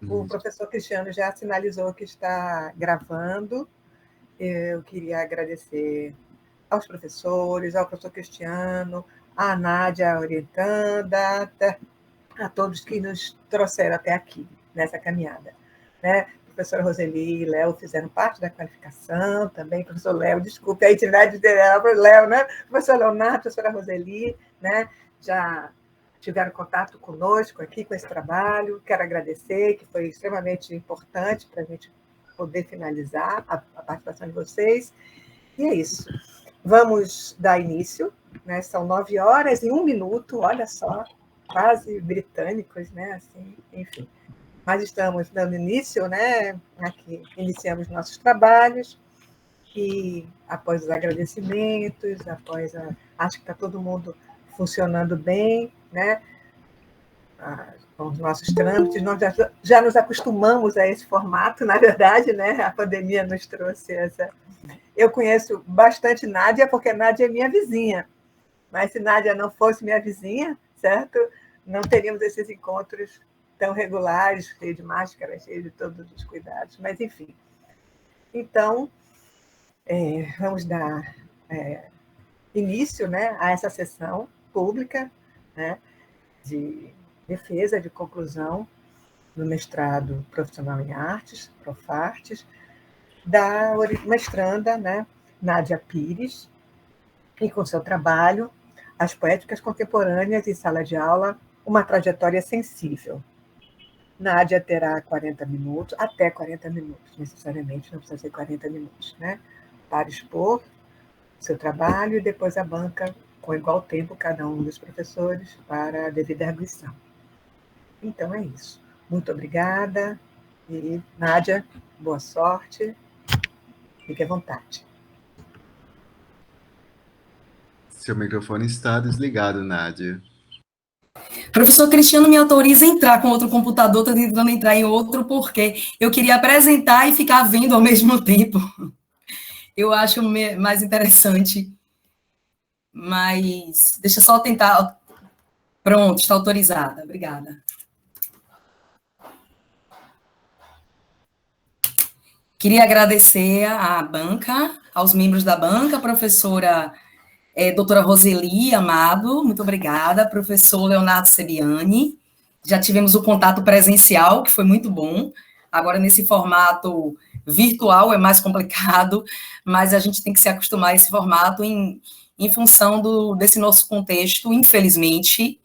O professor Cristiano já sinalizou que está gravando. Eu queria agradecer aos professores, ao professor Cristiano, à Nádia orientanda, a todos que nos trouxeram até aqui, nessa caminhada. Né? Professora Roseli e Léo fizeram parte da qualificação também, professor Léo, desculpe a intimidade dela, Léo, né? Professor Leonardo, professora Roseli, né? Já tiveram contato conosco aqui com esse trabalho, quero agradecer, que foi extremamente importante para a gente poder finalizar a participação de vocês, e é isso. Vamos dar início, né? São 9h01, olha só, quase britânicos, né? Assim, enfim. Mas estamos dando início, né? Aqui iniciamos nossos trabalhos e após os agradecimentos, acho que está todo mundo funcionando bem, né? Com os nossos trâmites, nós já nos acostumamos a esse formato, na verdade, né? A pandemia nos trouxe essa. Eu conheço bastante Nádia, porque Nádia é minha vizinha, mas se Nádia não fosse minha vizinha, certo? Não teríamos esses encontros tão regulares, cheio de máscara, cheio de todos os cuidados, mas enfim. Então, vamos dar início, né, a essa sessão pública, né, de defesa, de conclusão no mestrado profissional em artes, Profartes, da mestranda, né, Nádia Pires, e com seu trabalho, As Poéticas Contemporâneas em Sala de Aula, uma trajetória sensível. Nádia terá 40 minutos, até 40 minutos, necessariamente, não precisa ser 40 minutos, né? Para expor seu trabalho, e depois a banca, com igual tempo, cada um dos professores, para a devida arguição. Então, é isso. Muito obrigada. E, Nádia, boa sorte. Fique à vontade. Seu microfone está desligado, Nádia. Professor Cristiano me autoriza a entrar com outro computador, estou tentando entrar em outro, porque eu queria apresentar e ficar vendo ao mesmo tempo. Eu acho mais interessante. Mas deixa eu só tentar. Pronto, está autorizada. Obrigada. Queria agradecer à banca, aos membros da banca, a professora doutora Roseli Amado, muito obrigada, professor Leonardo Sebiani, já tivemos o contato presencial, que foi muito bom, agora nesse formato virtual é mais complicado, mas a gente tem que se acostumar a esse formato em função desse nosso contexto, infelizmente.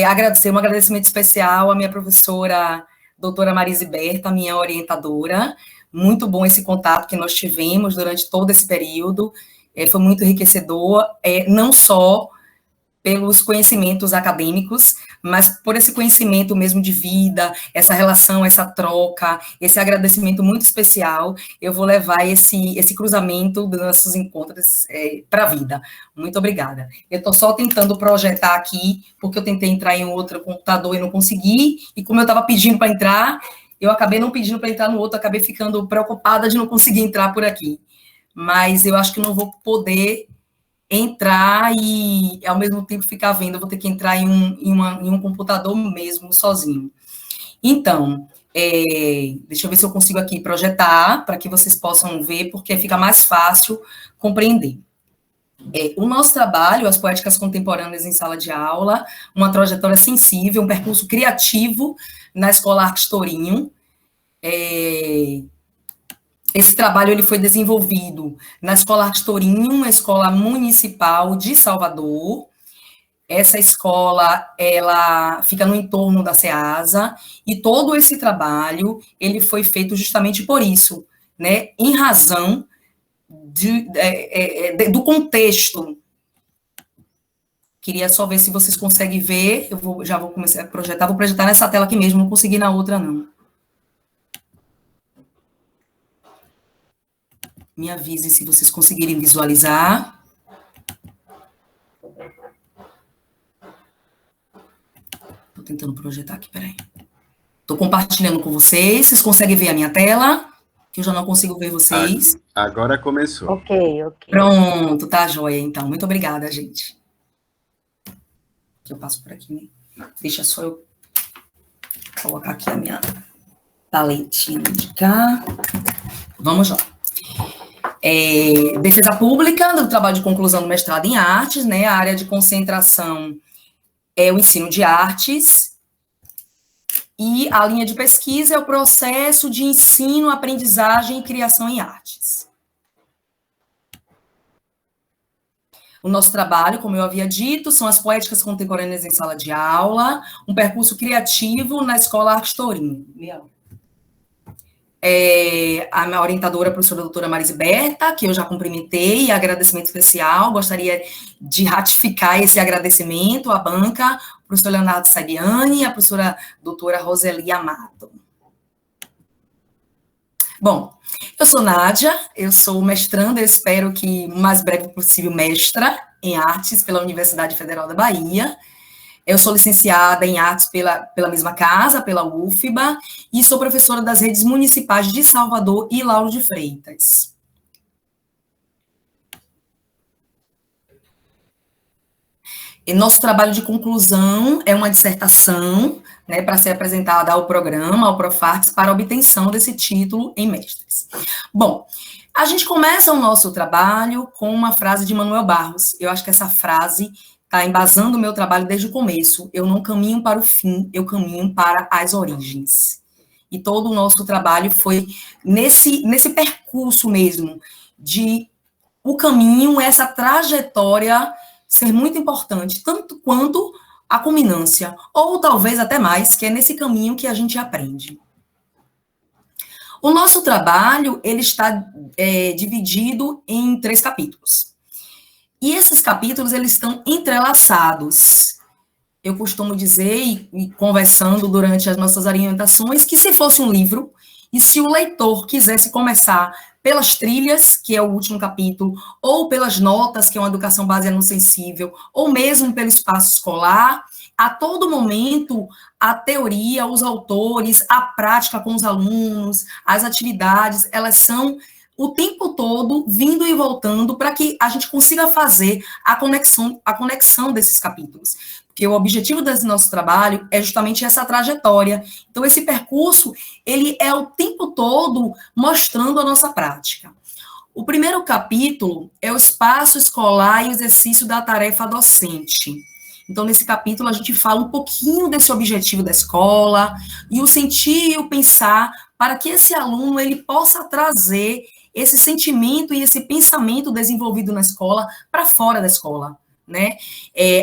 Agradecer um agradecimento especial à minha professora, doutora Marise Berta, minha orientadora, muito bom esse contato que nós tivemos durante todo esse período, foi muito enriquecedor, não só pelos conhecimentos acadêmicos, mas por esse conhecimento mesmo de vida, essa relação, essa troca, esse agradecimento muito especial. Eu vou levar esse cruzamento dos nossos encontros para a vida. Muito obrigada. Eu estou só tentando projetar aqui, porque eu tentei entrar em outro computador e não consegui, e como eu estava pedindo para entrar, eu acabei não pedindo para entrar no outro, acabei ficando preocupada de não conseguir entrar por aqui. Mas eu acho que não vou poder entrar e, ao mesmo tempo, ficar vendo, eu vou ter que entrar em um computador mesmo, sozinho. Então, deixa eu ver se eu consigo aqui projetar, para que vocês possam ver, porque fica mais fácil compreender. O nosso trabalho, As Poéticas Contemporâneas em Sala de Aula, uma trajetória sensível, um percurso criativo na Escola Artes Tourinho. Esse trabalho ele foi desenvolvido na Escola Artes Tourinho, uma escola municipal de Salvador. Essa escola, ela fica no entorno da SEASA, e todo esse trabalho, ele foi feito justamente por isso, né, em razão do contexto. Queria só ver se vocês conseguem ver, já vou começar a projetar, vou projetar nessa tela aqui mesmo, não consegui na outra, não. Me avisem se vocês conseguirem visualizar. Estou tentando projetar aqui, peraí. Estou compartilhando com vocês. Vocês conseguem ver a minha tela? Que eu já não consigo ver vocês. Agora começou. Ok. Pronto, tá joia, então. Muito obrigada, gente. Eu passo por aqui, né? Deixa só eu colocar aqui a minha paletinha de cá. Vamos lá. Defesa pública do trabalho de conclusão do mestrado em artes, né? A área de concentração é o ensino de artes, e a linha de pesquisa é o processo de ensino, aprendizagem e criação em artes. O nosso trabalho, como eu havia dito, são as poéticas contemporâneas em sala de aula, um percurso criativo na Escola Arte Tourinho. A minha orientadora, a professora doutora Marise Berta, que eu já cumprimentei, agradecimento especial, gostaria de ratificar esse agradecimento à banca, o professor Leonardo Sabiani e a professora doutora Roseli Amado. Bom, eu sou Nádia, eu sou mestranda, eu espero que o mais breve possível mestra em artes pela Universidade Federal da Bahia. Eu sou licenciada em artes pela mesma casa, pela UFBA, e sou professora das redes municipais de Salvador e Lauro de Freitas. E nosso trabalho de conclusão é uma dissertação, né, para ser apresentada ao programa, ao Profartes, para obtenção desse título em mestres. Bom, a gente começa o nosso trabalho com uma frase de Manuel Barros. Eu acho que essa frase está embasando o meu trabalho desde o começo. Eu não caminho para o fim, eu caminho para as origens. E todo o nosso trabalho foi nesse percurso mesmo, de o caminho, essa trajetória ser muito importante, tanto quanto a culminância, ou talvez até mais, que é nesse caminho que a gente aprende. O nosso trabalho, ele está dividido em 3 capítulos. E esses capítulos, eles estão entrelaçados. Eu costumo dizer, e conversando durante as nossas orientações, que se fosse um livro, e se o leitor quisesse começar pelas trilhas, que é o último capítulo, ou pelas notas, que é uma educação baseada no sensível, ou mesmo pelo espaço escolar, a todo momento, a teoria, os autores, a prática com os alunos, as atividades, elas são o tempo todo vindo e voltando para que a gente consiga fazer a conexão desses capítulos. Porque o objetivo desse nosso trabalho é justamente essa trajetória. Então, esse percurso, ele é o tempo todo mostrando a nossa prática. O primeiro capítulo é o espaço escolar e o exercício da tarefa docente. Então, nesse capítulo, a gente fala um pouquinho desse objetivo da escola e o sentir e o pensar para que esse aluno ele possa trazer esse sentimento e esse pensamento desenvolvido na escola para fora da escola, né?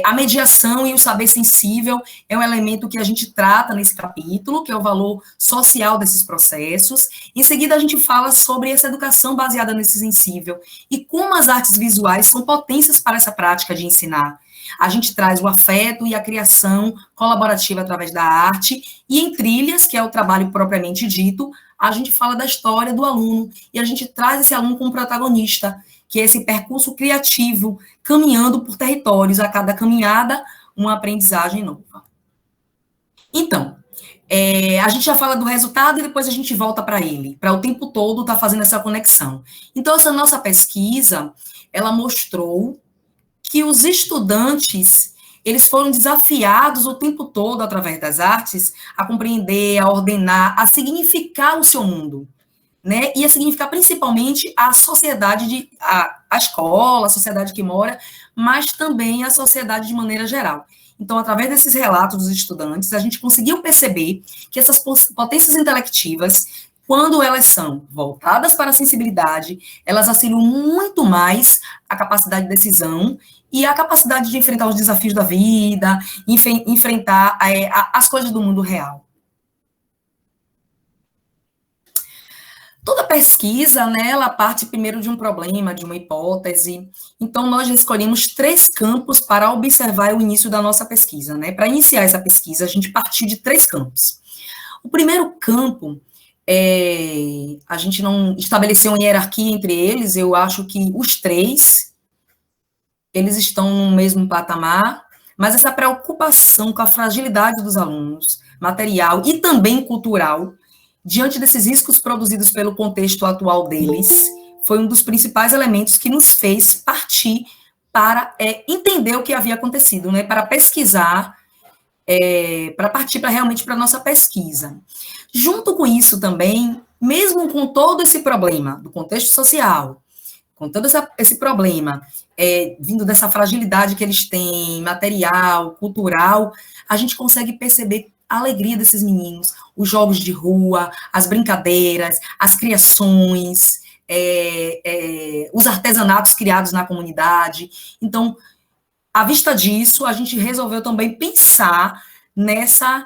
A mediação e o saber sensível é um elemento que a gente trata nesse capítulo, que é o valor social desses processos. Em seguida, a gente fala sobre essa educação baseada nesse sensível e como as artes visuais são potências para essa prática de ensinar. A gente traz o afeto e a criação colaborativa através da arte, e em trilhas, que é o trabalho propriamente dito, a gente fala da história do aluno, e a gente traz esse aluno como protagonista, que é esse percurso criativo, caminhando por territórios, a cada caminhada, uma aprendizagem nova. Então, a gente já fala do resultado e depois a gente volta para ele, para o tempo todo estar fazendo essa conexão. Então, essa nossa pesquisa, ela mostrou que os estudantes, eles foram desafiados o tempo todo, através das artes, a compreender, a ordenar, a significar o seu mundo, né? E a significar principalmente a sociedade, a escola, a sociedade que mora, mas também a sociedade de maneira geral. Então, através desses relatos dos estudantes, a gente conseguiu perceber que essas potências intelectivas, quando elas são voltadas para a sensibilidade, elas auxiliam muito mais a capacidade de decisão e a capacidade de enfrentar os desafios da vida, enfrentar as coisas do mundo real. Toda pesquisa, né, ela parte primeiro de um problema, de uma hipótese. Então, nós escolhemos 3 campos para observar o início da nossa pesquisa, né? Para iniciar essa pesquisa, a gente partiu de 3 campos. O primeiro campo, a gente não estabeleceu uma hierarquia entre eles, eu acho que os 3, eles estão no mesmo patamar, mas essa preocupação com a fragilidade dos alunos, material e também cultural, diante desses riscos produzidos pelo contexto atual deles, foi um dos principais elementos que nos fez partir para entender o que havia acontecido, né, para pesquisar, para partir realmente para a nossa pesquisa. Junto com isso também, mesmo com todo esse problema do contexto social, com todo esse problema vindo dessa fragilidade que eles têm, material, cultural, a gente consegue perceber a alegria desses meninos, os jogos de rua, as brincadeiras, as criações, os artesanatos criados na comunidade. Então, à vista disso, a gente resolveu também pensar nessa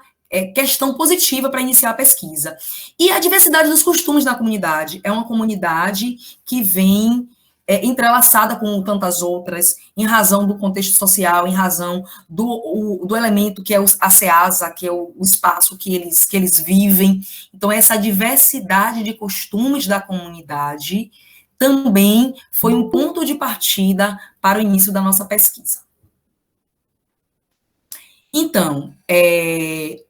questão positiva para iniciar a pesquisa. E a diversidade dos costumes na comunidade é uma comunidade que vem entrelaçada com tantas outras, em razão do contexto social, em razão do elemento que é a SEASA, que é o espaço que eles vivem. Então, essa diversidade de costumes da comunidade também foi um ponto de partida para o início da nossa pesquisa. Então,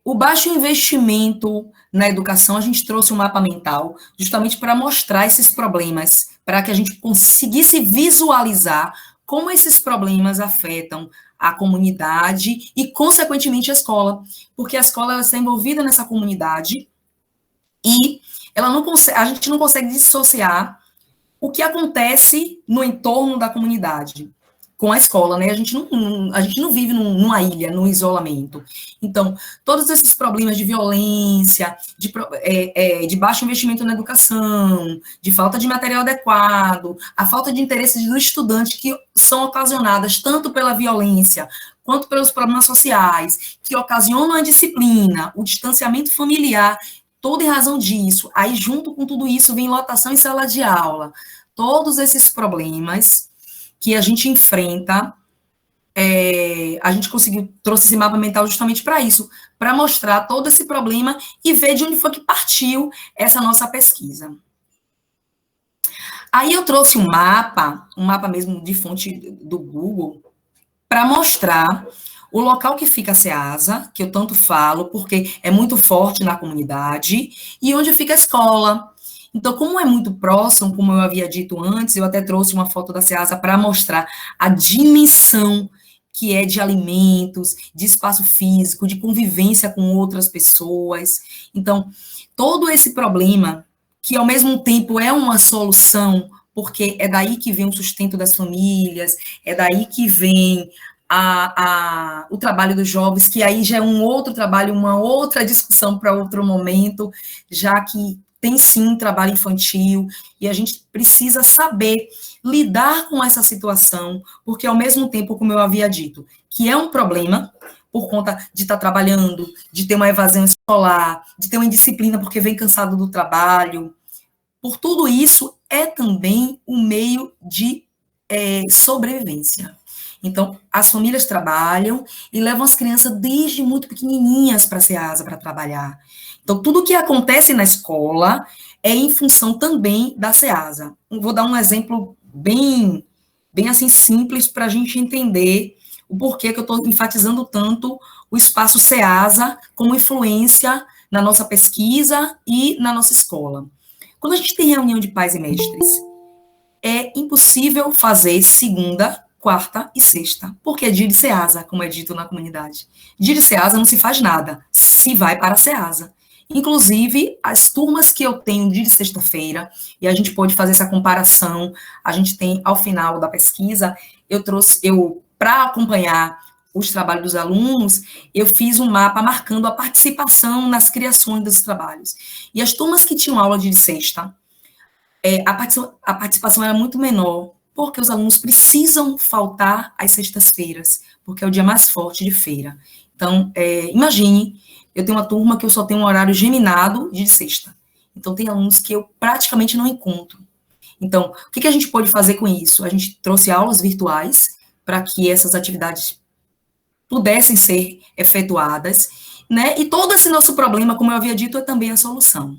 o baixo investimento na educação, a gente trouxe um mapa mental justamente para mostrar esses problemas, para que a gente conseguisse visualizar como esses problemas afetam a comunidade e, consequentemente, a escola, porque a escola está envolvida nessa comunidade e a gente não consegue dissociar o que acontece no entorno da comunidade com a escola, né? A gente não vive numa ilha, num isolamento. Então, todos esses problemas de violência, de baixo investimento na educação, de falta de material adequado, a falta de interesse do estudante, que são ocasionadas tanto pela violência quanto pelos problemas sociais, que ocasionam a disciplina, o distanciamento familiar, tudo em razão disso. Aí, junto com tudo isso, vem lotação em sala de aula. Todos esses problemas que a gente enfrenta, a gente trouxe esse mapa mental justamente para isso, para mostrar todo esse problema e ver de onde foi que partiu essa nossa pesquisa. Aí eu trouxe um mapa mesmo de fonte do Google, para mostrar o local que fica a SEASA, que eu tanto falo, porque é muito forte na comunidade, e onde fica a escola. Então, como é muito próximo, como eu havia dito antes, eu até trouxe uma foto da SEASA para mostrar a dimensão que é de alimentos, de espaço físico, de convivência com outras pessoas. Então, todo esse problema, que ao mesmo tempo é uma solução, porque é daí que vem o sustento das famílias, é daí que vem o trabalho dos jovens, que aí já é um outro trabalho, uma outra discussão para outro momento, já que tem sim trabalho infantil, e a gente precisa saber lidar com essa situação, porque ao mesmo tempo, como eu havia dito, que é um problema, por conta de estar trabalhando, de ter uma evasão escolar, de ter uma indisciplina porque vem cansado do trabalho, por tudo isso, é também um meio de sobrevivência. Então, as famílias trabalham e levam as crianças desde muito pequenininhas para a SEASA para trabalhar. Então, tudo que acontece na escola é em função também da SEASA. Vou dar um exemplo bem assim simples para a gente entender o porquê que eu estou enfatizando tanto o espaço SEASA como influência na nossa pesquisa e na nossa escola. Quando a gente tem reunião de pais e mestres, é impossível fazer segunda, quarta e sexta, porque é dia de SEASA, como é dito na comunidade. Dia de SEASA não se faz nada, se vai para a SEASA. Inclusive, as turmas que eu tenho dia de sexta-feira, e a gente pode fazer essa comparação, a gente tem, ao final da pesquisa, para acompanhar os trabalhos dos alunos, eu fiz um mapa marcando a participação nas criações dos trabalhos. E as turmas que tinham aula de sexta, a participação era muito menor, porque os alunos precisam faltar às sextas-feiras, porque é o dia mais forte de feira. Então, imagine, eu tenho uma turma que eu só tenho um horário geminado de sexta. Então, tem alunos que eu praticamente não encontro. Então, o que a gente pode fazer com isso? A gente trouxe aulas virtuais para que essas atividades pudessem ser efetuadas, né? E todo esse nosso problema, como eu havia dito, é também a solução.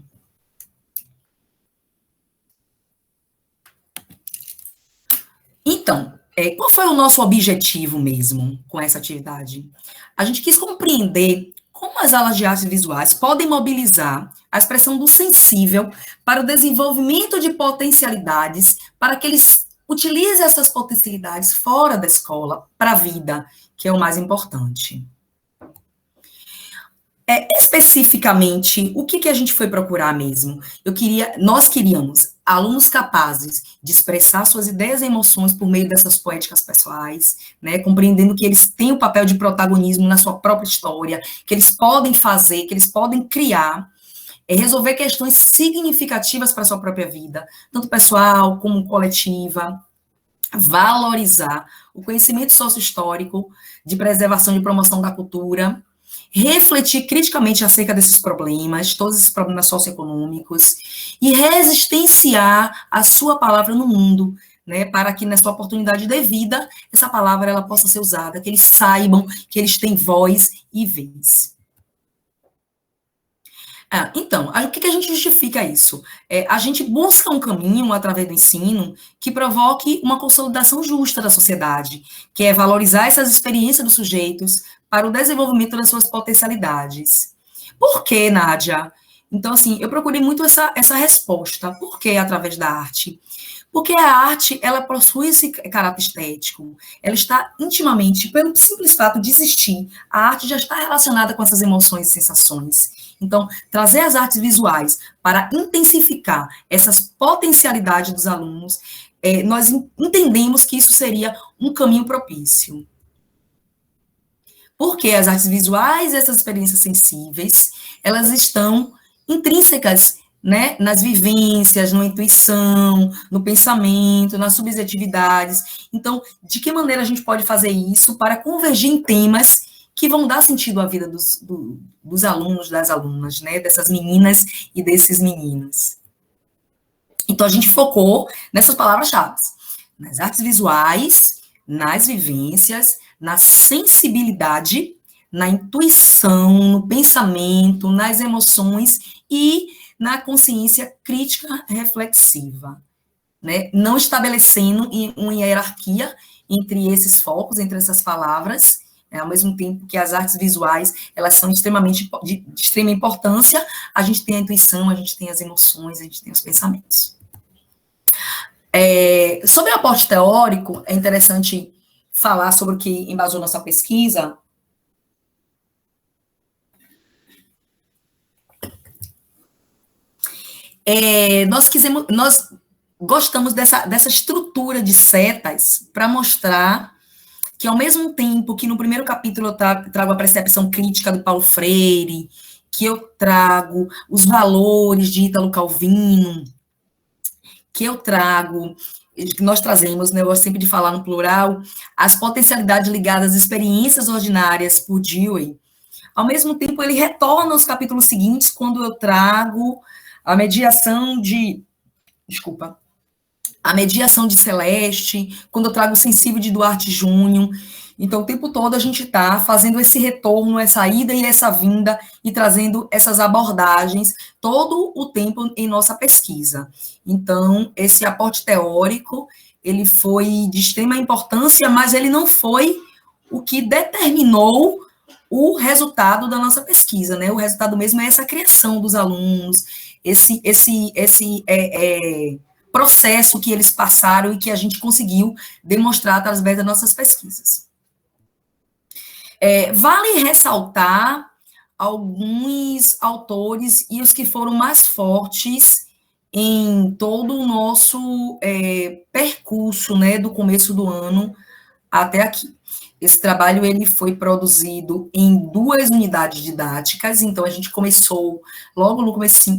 Então, qual foi o nosso objetivo mesmo com essa atividade? A gente quis compreender como as aulas de artes visuais podem mobilizar a expressão do sensível para o desenvolvimento de potencialidades, para que eles utilizem essas potencialidades fora da escola, para a vida, que é o mais importante. Especificamente, o que a gente foi procurar mesmo? Nós queríamos alunos capazes de expressar suas ideias e emoções por meio dessas poéticas pessoais, né, compreendendo que eles têm o papel de protagonismo na sua própria história, que eles podem fazer, que eles podem criar, resolver questões significativas para a sua própria vida, tanto pessoal como coletiva, valorizar o conhecimento sócio-histórico de preservação e promoção da cultura, refletir criticamente acerca desses problemas, todos esses problemas socioeconômicos, e resistenciar a sua palavra no mundo, né, para que na sua oportunidade devida, essa palavra ela possa ser usada, que eles saibam que eles têm voz e vez. Então, o que a gente justifica isso? A gente busca um caminho, através do ensino, que provoque uma consolidação justa da sociedade, que é valorizar essas experiências dos sujeitos para o desenvolvimento das suas potencialidades. Por que, Nádia? Então, assim, eu procurei muito essa resposta. Por que através da arte? Porque a arte, ela possui esse caráter estético, ela está intimamente, pelo simples fato de existir, a arte já está relacionada com essas emoções e sensações. Então, trazer as artes visuais para intensificar essas potencialidades dos alunos, nós entendemos que isso seria um caminho propício. Porque as artes visuais, essas experiências sensíveis, elas estão intrínsecas, né, nas vivências, na intuição, no pensamento, nas subjetividades. Então, de que maneira a gente pode fazer isso para convergir em temas que vão dar sentido à vida dos alunos, das alunas, né, dessas meninas e desses meninos. Então, a gente focou nessas palavras-chave, nas artes visuais, nas vivências, na sensibilidade, na intuição, no pensamento, nas emoções e na consciência crítica reflexiva, né? Não estabelecendo uma hierarquia entre esses focos, entre essas palavras, ao mesmo tempo que as artes visuais, elas são de extrema importância, a gente tem a intuição, a gente tem as emoções, a gente tem os pensamentos. Sobre o aporte teórico, é interessante falar sobre o que embasou nossa pesquisa. Nós gostamos dessa estrutura de setas para mostrar que, ao mesmo tempo que no primeiro capítulo eu trago a percepção crítica do Paulo Freire, que eu trago os valores de Ítalo Calvino, que nós trazemos, né, eu gosto sempre de falar no plural, as potencialidades ligadas às experiências ordinárias por Dewey. Ao mesmo tempo, ele retorna aos capítulos seguintes, quando eu trago a mediação de Celeste, quando eu trago o sensível de Duarte Júnior. Então, o tempo todo a gente está fazendo esse retorno, essa ida e essa vinda, e trazendo essas abordagens todo o tempo em nossa pesquisa. Então, esse aporte teórico, ele foi de extrema importância, mas ele não foi o que determinou o resultado da nossa pesquisa, né? O resultado mesmo é essa criação dos alunos, esse processo que eles passaram e que a gente conseguiu demonstrar através das nossas pesquisas. Vale ressaltar alguns autores e os que foram mais fortes em todo o nosso percurso, né, do começo do ano até aqui. Esse trabalho ele foi produzido em 2 unidades didáticas, então a gente começou logo no começo,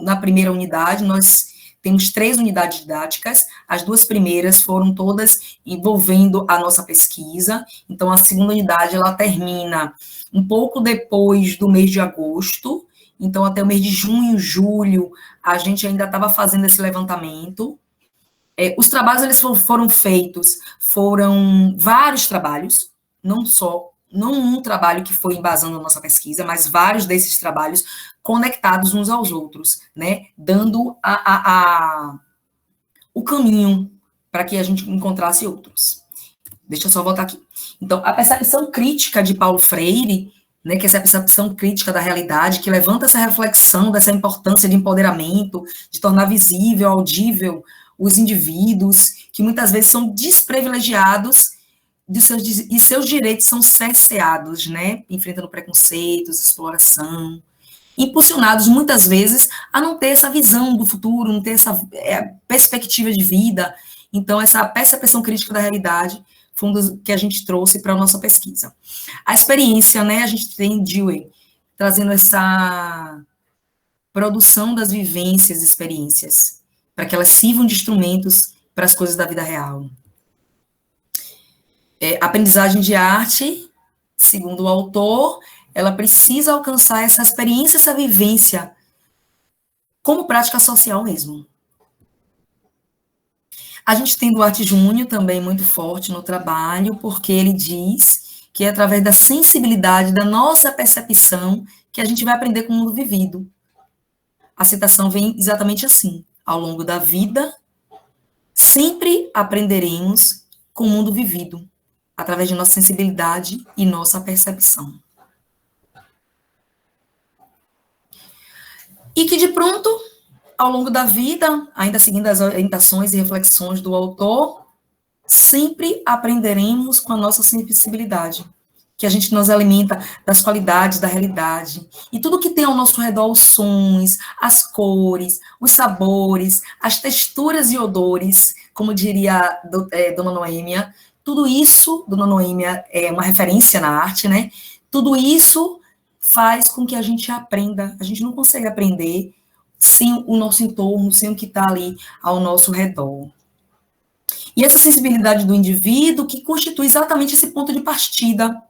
na primeira unidade, nós temos 3 unidades didáticas, as 2 primeiras foram todas envolvendo a nossa pesquisa, então a segunda unidade ela termina um pouco depois do mês de agosto, então até o mês de junho, julho, a gente ainda estava fazendo esse levantamento. Os trabalhos eles foram feitos, foram vários trabalhos, não um trabalho que foi embasando a nossa pesquisa, mas vários desses trabalhos conectados uns aos outros, né, dando o caminho para que a gente encontrasse outros. Deixa eu só voltar aqui. Então, a percepção crítica de Paulo Freire, né, que é essa percepção crítica da realidade, que levanta essa reflexão dessa importância de empoderamento, de tornar visível, audível, os indivíduos, que muitas vezes são desprivilegiados, e seus direitos são cerceados, né? Enfrentando preconceitos, exploração, impulsionados muitas vezes a não ter essa visão do futuro, não ter essa perspectiva de vida. Então, essa percepção crítica da realidade foi um dos que a gente trouxe para a nossa pesquisa. A experiência, né, a gente tem Dewey trazendo essa produção das vivências e experiências, para que elas sirvam de instrumentos para as coisas da vida real. Aprendizagem de arte, segundo o autor, ela precisa alcançar essa experiência, essa vivência, como prática social mesmo. A gente tem Duarte Júnior também muito forte no trabalho, porque ele diz que é através da sensibilidade, da nossa percepção, que a gente vai aprender com o mundo vivido. A citação vem exatamente assim: ao longo da vida, sempre aprenderemos com o mundo vivido, através de nossa sensibilidade e nossa percepção. E que, de pronto, ao longo da vida, ainda seguindo as orientações e reflexões do autor, sempre aprenderemos com a nossa sensibilidade, que a gente nos alimenta das qualidades da realidade. E tudo que tem ao nosso redor, os sons, as cores, os sabores, as texturas e odores, como diria Dona Noêmia, tudo isso, Dona Noêmia é uma referência na arte, né? Tudo isso faz com que a gente aprenda. A gente não consegue aprender sem o nosso entorno, sem o que está ali ao nosso redor. E essa sensibilidade do indivíduo que constitui exatamente esse ponto de partida,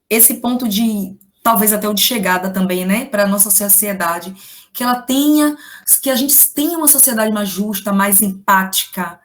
esse ponto de, talvez até o de chegada também, né, para a nossa sociedade, que a gente tenha uma sociedade mais justa, mais empática,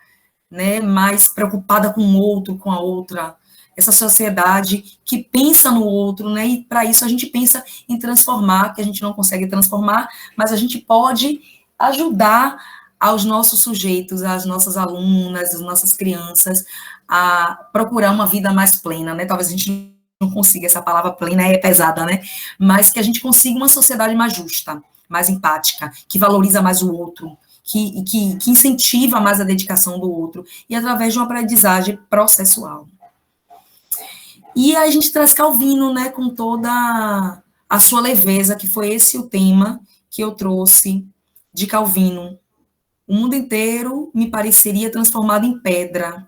né, mais preocupada com o outro, com a outra, essa sociedade que pensa no outro, né, e para isso a gente pensa em transformar, que a gente não consegue transformar, mas a gente pode ajudar aos nossos sujeitos, às nossas alunas, às nossas crianças, a procurar uma vida mais plena, né, talvez a gente não consiga, essa palavra plena é pesada, né, mas que a gente consiga uma sociedade mais justa, mais empática, que valoriza mais o outro, que incentiva mais a dedicação do outro, e através de uma aprendizagem processual. E aí a gente traz Calvino, né, com toda a sua leveza, que foi esse o tema que eu trouxe de Calvino. O mundo inteiro me pareceria transformado em pedra,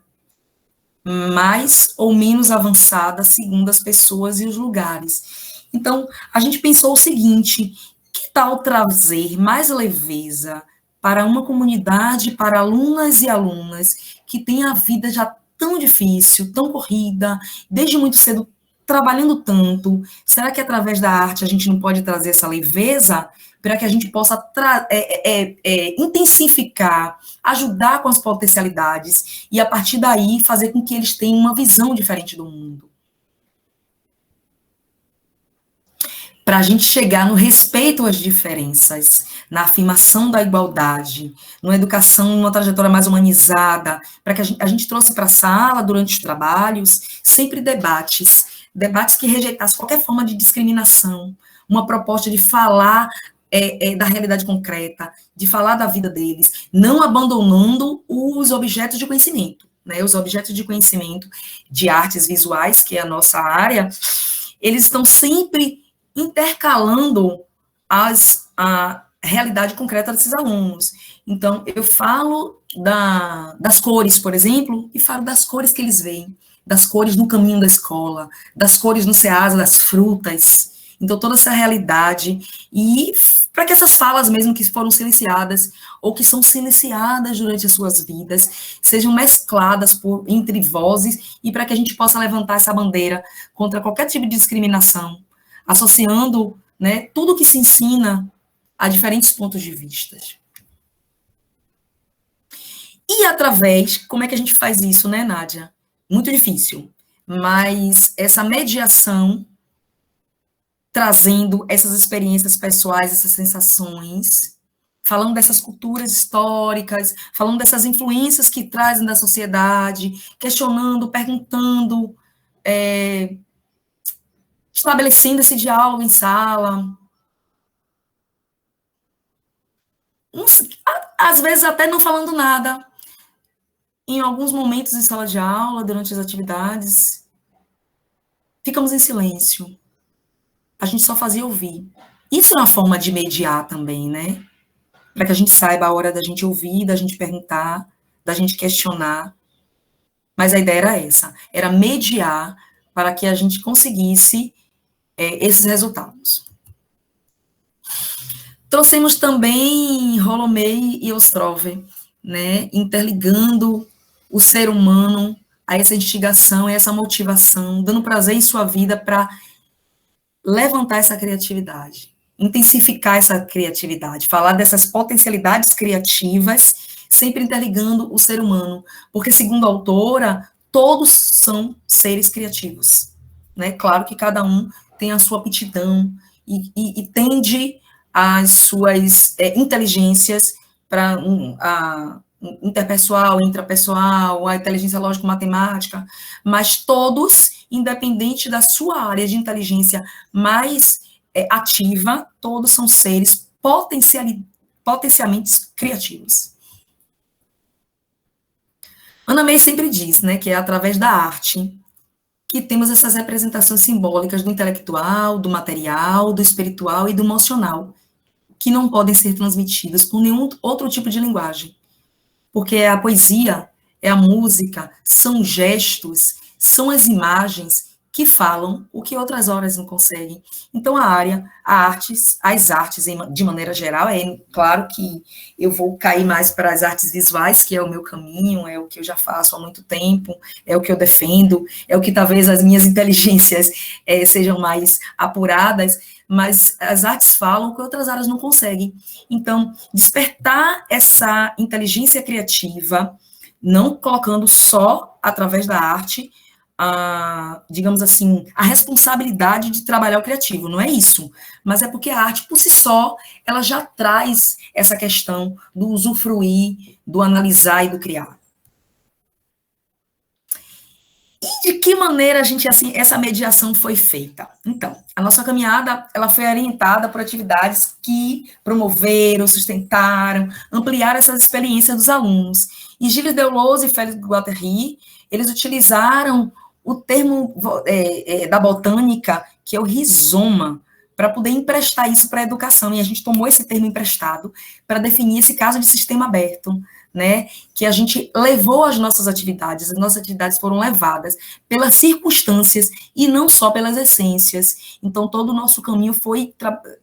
mais ou menos avançada, segundo as pessoas e os lugares. Então, a gente pensou o seguinte: que tal trazer mais leveza para uma comunidade, para alunas e alunas que têm a vida já tão difícil, tão corrida, desde muito cedo trabalhando tanto? Será que através da arte a gente não pode trazer essa leveza para que a gente possa intensificar, ajudar com as potencialidades e, a partir daí, fazer com que eles tenham uma visão diferente do mundo? Para a gente chegar no respeito às diferenças, na afirmação da igualdade, numa educação, numa trajetória mais humanizada, para que a gente trouxe para a sala, durante os trabalhos, sempre debates que rejeitassem qualquer forma de discriminação, uma proposta de falar da realidade concreta, de falar da vida deles, não abandonando os objetos de conhecimento, né? Os objetos de conhecimento de artes visuais, que é a nossa área, eles estão sempre intercalando a realidade concreta desses alunos. Então, eu falo das cores, por exemplo, e falo das cores que eles veem, das cores no caminho da escola, das cores no ceasa, das frutas. Então, toda essa realidade, e para que essas falas mesmo que foram silenciadas, ou que são silenciadas durante as suas vidas, sejam mescladas entre vozes, e para que a gente possa levantar essa bandeira contra qualquer tipo de discriminação, associando, né, tudo que se ensina a diferentes pontos de vista. E através, como é que a gente faz isso, né, Nádia? Muito difícil, mas essa mediação, trazendo essas experiências pessoais, essas sensações, falando dessas culturas históricas, falando dessas influências que trazem da sociedade, questionando, perguntando, estabelecendo esse diálogo em sala. Às vezes até não falando nada. em alguns momentos em sala de aula, durante as atividades, ficamos em silêncio. A gente só fazia ouvir. Isso é uma forma de mediar também, né? Para que a gente saiba a hora da gente ouvir, da gente perguntar, da gente questionar. Mas a ideia era essa, era mediar para que a gente conseguisse esses resultados. Trouxemos também Rolomei e Ostrov, né, interligando o ser humano a essa instigação, a essa motivação, dando prazer em sua vida para levantar essa criatividade, intensificar essa criatividade, falar dessas potencialidades criativas, sempre interligando o ser humano, porque, segundo a autora, todos são seres criativos, né? Claro que cada um tem a sua aptidão e tende as suas inteligências para a interpessoal, intrapessoal, a inteligência lógico-matemática, mas todos, independente da sua área de inteligência mais ativa, todos são seres potencialmente criativos. Anna May sempre diz, né, que é através da arte que temos essas representações simbólicas do intelectual, do material, do espiritual e do emocional, que não podem ser transmitidas por nenhum outro tipo de linguagem. Porque a poesia, é a música, são gestos, são as imagens que falam o que outras horas não conseguem. Então, as artes, de maneira geral, é claro que eu vou cair mais para as artes visuais, que é o meu caminho, é o que eu já faço há muito tempo, é o que eu defendo, é o que talvez as minhas inteligências sejam mais apuradas, mas as artes falam o que outras áreas não conseguem. Então, despertar essa inteligência criativa, não colocando só através da arte, digamos assim, a responsabilidade de trabalhar o criativo, não é isso, mas é porque a arte, por si só, ela já traz essa questão do usufruir, do analisar e do criar. E de que maneira essa mediação foi feita? Então, a nossa caminhada, ela foi orientada por atividades que promoveram, sustentaram, ampliaram essas experiências dos alunos. E Gilles Deleuze e Félix Guattari, eles utilizaram o termo da botânica, que é o rizoma, para poder emprestar isso para a educação, e a gente tomou esse termo emprestado para definir esse caso de sistema aberto, né, que a gente levou as nossas atividades foram levadas pelas circunstâncias e não só pelas essências. Então, todo o nosso caminho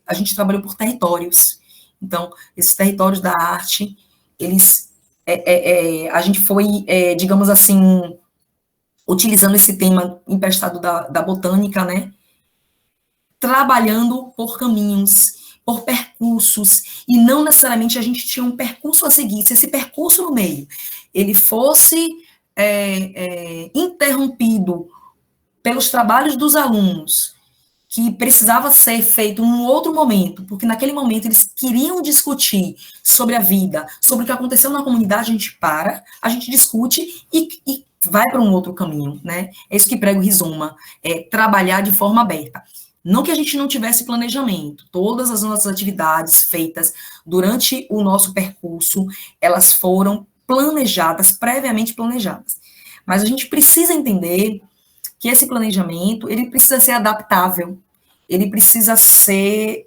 a gente trabalhou por territórios. Então, esses territórios da arte, a gente foi, digamos assim, utilizando esse tema emprestado da botânica, né, trabalhando por caminhos, por percursos, e não necessariamente a gente tinha um percurso a seguir. Se esse percurso no meio, ele fosse interrompido pelos trabalhos dos alunos, que precisava ser feito em um outro momento, porque naquele momento eles queriam discutir sobre a vida, sobre o que aconteceu na comunidade, a gente discute e vai para um outro caminho, né? É isso que prega o Rizoma, trabalhar de forma aberta. Não que a gente não tivesse planejamento, todas as nossas atividades feitas durante o nosso percurso, elas foram planejadas, previamente planejadas. Mas a gente precisa entender que esse planejamento, ele precisa ser adaptável, ele precisa ser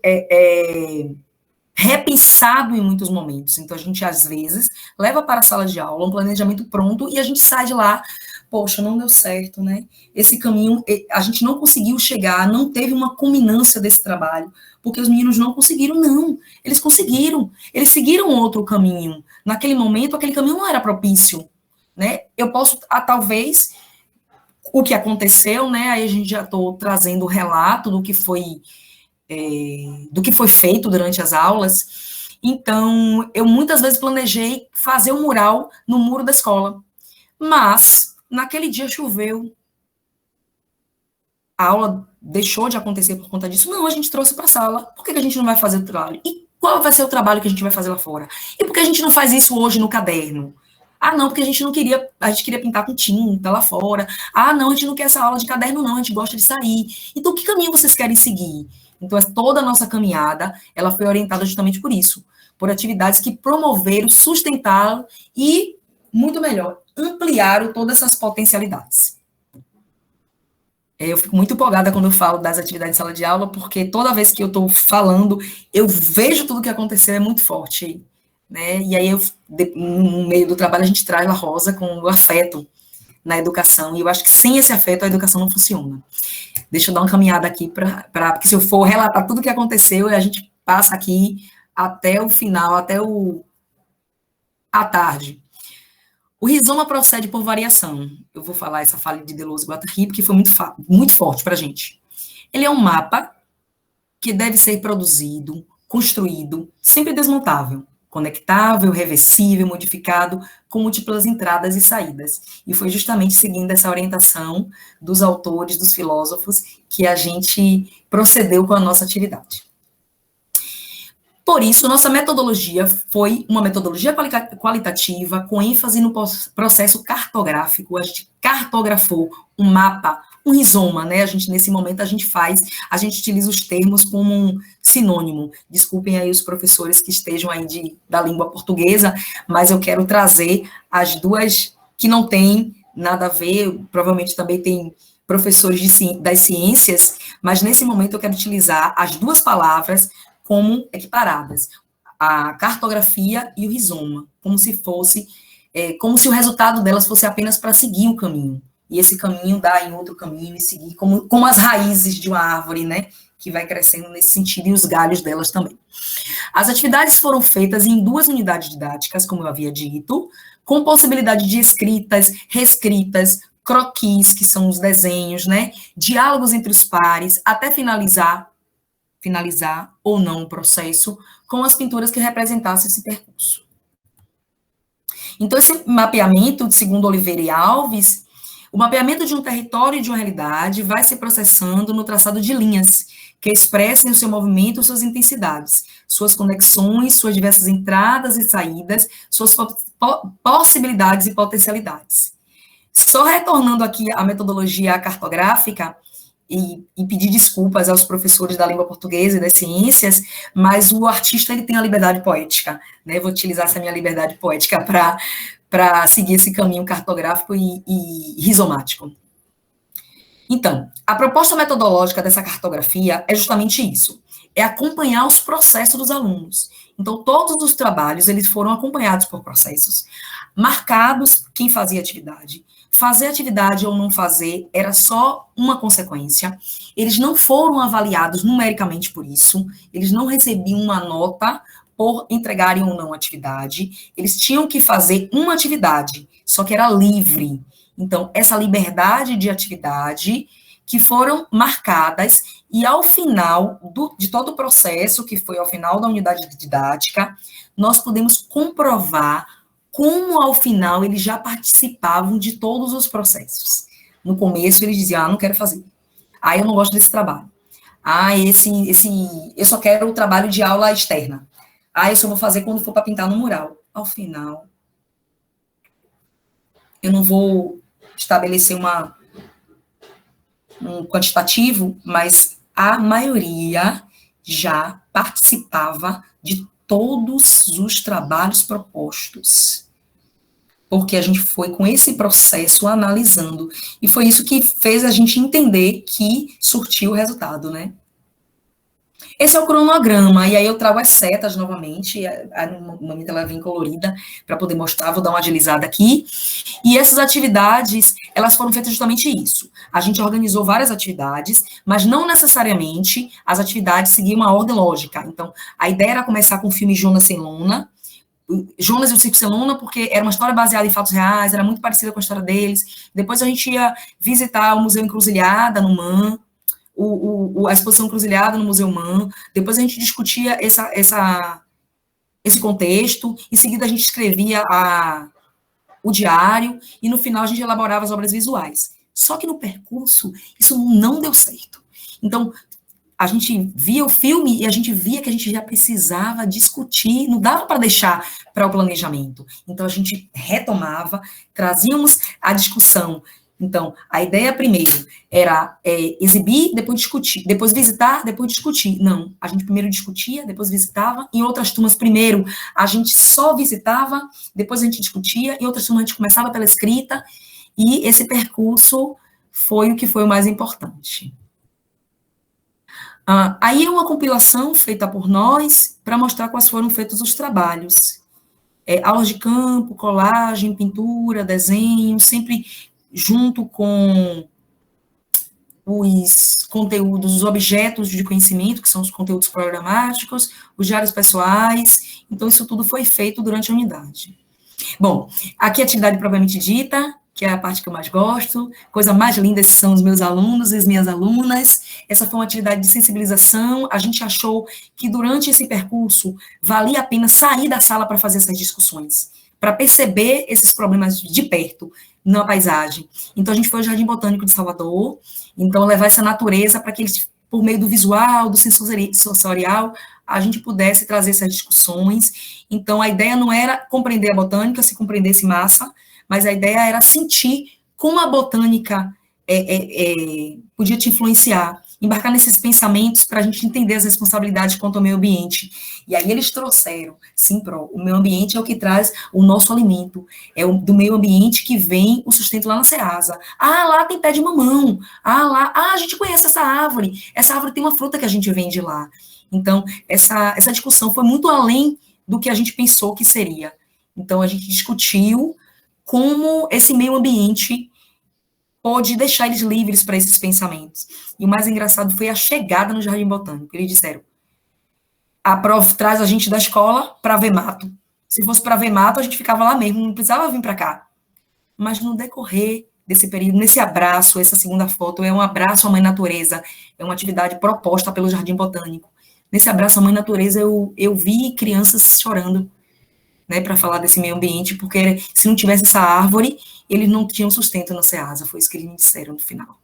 repensado em muitos momentos. Então, a gente, às vezes, leva para a sala de aula um planejamento pronto e a gente sai de lá, poxa, não deu certo, né? Esse caminho, a gente não conseguiu chegar, não teve uma culminância desse trabalho, porque os meninos não conseguiram, não. Eles conseguiram, eles seguiram outro caminho. Naquele momento, aquele caminho não era propício, né? Eu posso, talvez, o que aconteceu, né? Aí a gente já estou trazendo o relato do que foi feito durante as aulas. Então, eu muitas vezes planejei fazer um mural no muro da escola, mas naquele dia choveu, a aula deixou de acontecer por conta disso. Não, a gente trouxe para a sala. Por que a gente não vai fazer o trabalho? E qual vai ser o trabalho que a gente vai fazer lá fora? E por que a gente não faz isso hoje no caderno? Ah, não, porque a gente queria pintar com tinta lá fora. Ah, não, a gente não quer essa aula de caderno, não, a gente gosta de sair. Então, que caminho vocês querem seguir? Então, toda a nossa caminhada, ela foi orientada justamente por isso, por atividades que promoveram, sustentaram e muito melhor, ampliaram todas essas potencialidades. Eu fico muito empolgada quando eu falo das atividades de sala de aula, porque toda vez que eu estou falando, eu vejo tudo o que aconteceu, é muito forte, né? E aí, no meio do trabalho, a gente traz a Rosa com o afeto na educação, e eu acho que sem esse afeto, a educação não funciona. Deixa eu dar uma caminhada aqui, porque se eu for relatar tudo o que aconteceu, a gente passa aqui até o final, à tarde. O rizoma procede por variação. Eu vou falar essa fala de Deleuze e Guattari, porque foi muito forte para a gente. Ele é um mapa que deve ser produzido, construído, sempre desmontável, conectável, reversível, modificado, com múltiplas entradas e saídas. E foi justamente seguindo essa orientação dos autores, dos filósofos, que a gente procedeu com a nossa atividade. Por isso, nossa metodologia foi uma metodologia qualitativa com ênfase no processo cartográfico. A gente cartografou um mapa, um rizoma, né? Nesse momento, a gente utiliza os termos como um sinônimo. Desculpem aí os professores que estejam aí da língua portuguesa, mas eu quero trazer as duas que não têm nada a ver, provavelmente também tem professores das ciências, mas nesse momento eu quero utilizar as duas palavras como equiparadas, a cartografia e o rizoma, como se o resultado delas fosse apenas para seguir o caminho, e esse caminho dá em outro caminho, e seguir como as raízes de uma árvore, né, que vai crescendo nesse sentido, e os galhos delas também. As atividades foram feitas em 2 unidades didáticas, como eu havia dito, com possibilidade de escritas, reescritas, croquis, que são os desenhos, né, diálogos entre os pares, até finalizar ou não o processo, com as pinturas que representassem esse percurso. Então, esse mapeamento, segundo Oliveira e Alves, o mapeamento de um território e de uma realidade vai se processando no traçado de linhas, que expressem o seu movimento, suas intensidades, suas conexões, suas diversas entradas e saídas, suas possibilidades e potencialidades. Só retornando aqui à metodologia cartográfica, e pedir desculpas aos professores da língua portuguesa e das ciências, mas o artista ele tem a liberdade poética, né? Vou utilizar essa minha liberdade poética para seguir esse caminho cartográfico e rizomático. Então, a proposta metodológica dessa cartografia é justamente isso, é acompanhar os processos dos alunos. Então, todos os trabalhos, eles foram acompanhados por processos, marcados quem fazia atividade. Fazer atividade ou não fazer era só uma consequência. Eles não foram avaliados numericamente por isso, eles não recebiam uma nota por entregarem ou não atividade, eles tinham que fazer uma atividade, só que era livre. Então, essa liberdade de atividade que foram marcadas, e ao final de todo o processo, que foi ao final da unidade didática, nós podemos comprovar como, ao final, eles já participavam de todos os processos. No começo, eles diziam, não quero fazer. Eu não gosto desse trabalho. Eu só quero o trabalho de aula externa. Eu só vou fazer quando for para pintar no mural. Ao final, eu não vou estabelecer um quantitativo, mas a maioria já participava de todos os trabalhos propostos, porque a gente foi com esse processo analisando, e foi isso que fez a gente entender que surtiu o resultado, né? Esse é o cronograma, e aí eu trago as setas novamente, no momento ela vem colorida, para poder mostrar, vou dar uma agilizada aqui, e essas atividades, elas foram feitas justamente isso. A gente organizou várias atividades, mas não necessariamente as atividades seguiam uma ordem lógica. Então, a ideia era começar com o filme Jonas sem Luna, Jonas e o Circo sem Luna, porque era uma história baseada em fatos reais, era muito parecida com a história deles. Depois a gente ia visitar o Museu Encruzilhada, no MAN, a exposição Encruzilhada no Museu MAN. Depois a gente discutia esse contexto, em seguida a gente escrevia o diário, e no final a gente elaborava as obras visuais. Só que no percurso, isso não deu certo. Então, a gente via o filme e a gente via que a gente já precisava discutir, não dava para deixar para o planejamento. Então, a gente retomava, trazíamos a discussão Então, a ideia primeiro era exibir, depois discutir, depois visitar, depois discutir. Não, a gente primeiro discutia, depois visitava. Em outras turmas, primeiro, a gente só visitava, depois a gente discutia. Em outras turmas, a gente começava pela escrita. E esse percurso foi o que foi o mais importante. Aí é uma compilação feita por nós para mostrar quais foram feitos os trabalhos. Aulas de campo, colagem, pintura, desenho, sempre junto com os conteúdos, os objetos de conhecimento, que são os conteúdos programáticos, os diários pessoais. Então, isso tudo foi feito durante a unidade. Bom, aqui a atividade propriamente dita, que é a parte que eu mais gosto, coisa mais linda, esses são os meus alunos e as minhas alunas. Essa foi uma atividade de sensibilização. A gente achou que durante esse percurso valia a pena sair da sala para fazer essas discussões, para perceber esses problemas de perto, na paisagem. Então, a gente foi ao Jardim Botânico de Salvador, então levar essa natureza para que eles, por meio do visual, do sensorial, a gente pudesse trazer essas discussões. Então, a ideia não era compreender a botânica, se compreendesse massa, mas a ideia era sentir como a botânica podia te influenciar, embarcar nesses pensamentos para a gente entender as responsabilidades quanto ao meio ambiente. E aí eles trouxeram, sim, o meio ambiente é o que traz o nosso alimento, é do meio ambiente que vem o sustento lá na Ceasa. Lá tem pé de mamão, a gente conhece essa árvore tem uma fruta que a gente vende lá. Então, essa discussão foi muito além do que a gente pensou que seria. Então, a gente discutiu como esse meio ambiente pode deixar eles livres para esses pensamentos. E o mais engraçado foi a chegada no Jardim Botânico. Eles disseram, a prof traz a gente da escola para ver mato. Se fosse para ver mato, a gente ficava lá mesmo, não precisava vir para cá. Mas no decorrer desse período, nesse abraço, essa segunda foto, é um abraço à Mãe Natureza, é uma atividade proposta pelo Jardim Botânico. Nesse abraço à Mãe Natureza, eu vi crianças chorando, né, para falar desse meio ambiente, porque se não tivesse essa árvore, eles não tinham sustento na Ceasa, foi isso que eles me disseram no final.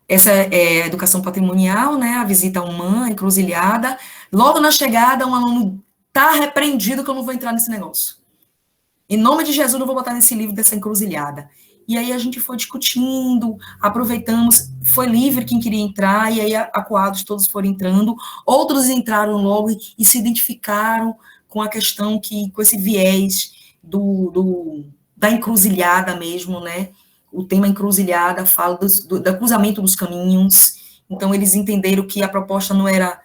Essa é a educação patrimonial, né, a visita humana, a encruzilhada. Logo na chegada, um aluno está repreendido que eu não vou entrar nesse negócio. Em nome de Jesus, não vou botar nesse livro dessa encruzilhada. E aí a gente foi discutindo, aproveitamos, foi livre quem queria entrar, e aí acuados todos foram entrando, outros entraram logo e se identificaram com a questão com esse viés da encruzilhada mesmo, né? O tema encruzilhada fala do cruzamento dos caminhos, então eles entenderam que a proposta não era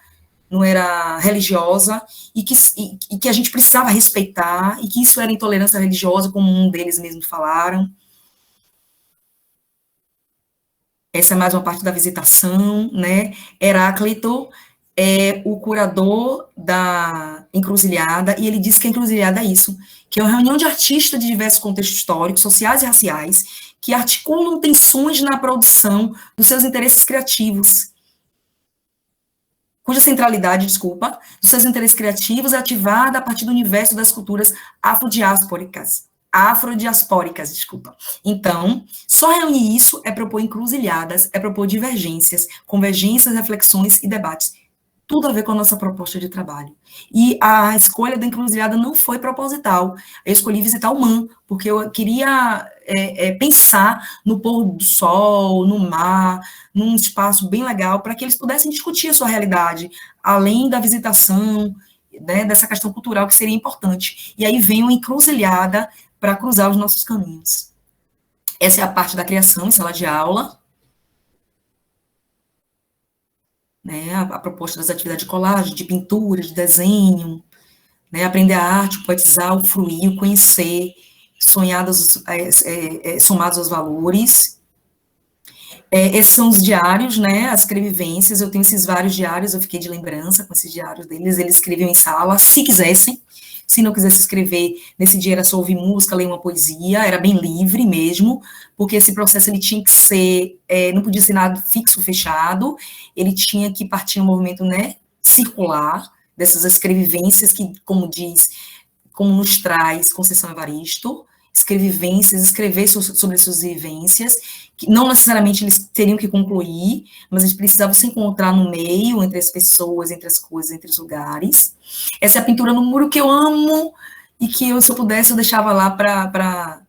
religiosa e que a gente precisava respeitar e que isso era intolerância religiosa, como um deles mesmo falaram. Essa é mais uma parte da visitação, né? Heráclito é o curador da encruzilhada, e ele diz que a encruzilhada é isso, que é uma reunião de artistas de diversos contextos históricos, sociais e raciais, que articulam tensões na produção dos seus interesses criativos, cuja centralidade, dos seus interesses criativos é ativada a partir do universo das culturas afrodiaspóricas. Então, só reunir isso é propor encruzilhadas, é propor divergências, convergências, reflexões e debates. Tudo a ver com a nossa proposta de trabalho. E a escolha da encruzilhada não foi proposital. Eu escolhi visitar o MAM, porque eu queria pensar no pôr do sol, no mar, num espaço bem legal, para que eles pudessem discutir a sua realidade, além da visitação, né, dessa questão cultural que seria importante. E aí vem uma encruzilhada para cruzar os nossos caminhos. Essa é a parte da criação em sala de aula, né, a proposta das atividades de colagem, de pintura, de desenho, né, aprender a arte, o poetizar, o fluir, o conhecer, somados aos valores. Esses são os diários, né, as escrevivências, eu tenho esses vários diários, eu fiquei de lembrança com esses diários deles, eles escreviam em sala, se quisessem. Se não quisesse escrever, nesse dia era só ouvir música, ler uma poesia, era bem livre mesmo, porque esse processo ele tinha que ser, não podia ser nada fixo, fechado, ele tinha que partir um movimento, né, circular, dessas escrevivências que, como nos traz Conceição Evaristo, escrevivências, escrever sobre suas vivências, que não necessariamente eles teriam que concluir, mas eles precisavam se encontrar no meio, entre as pessoas, entre as coisas, entre os lugares. Essa é a pintura no muro que eu amo, e que se eu pudesse, eu deixava lá para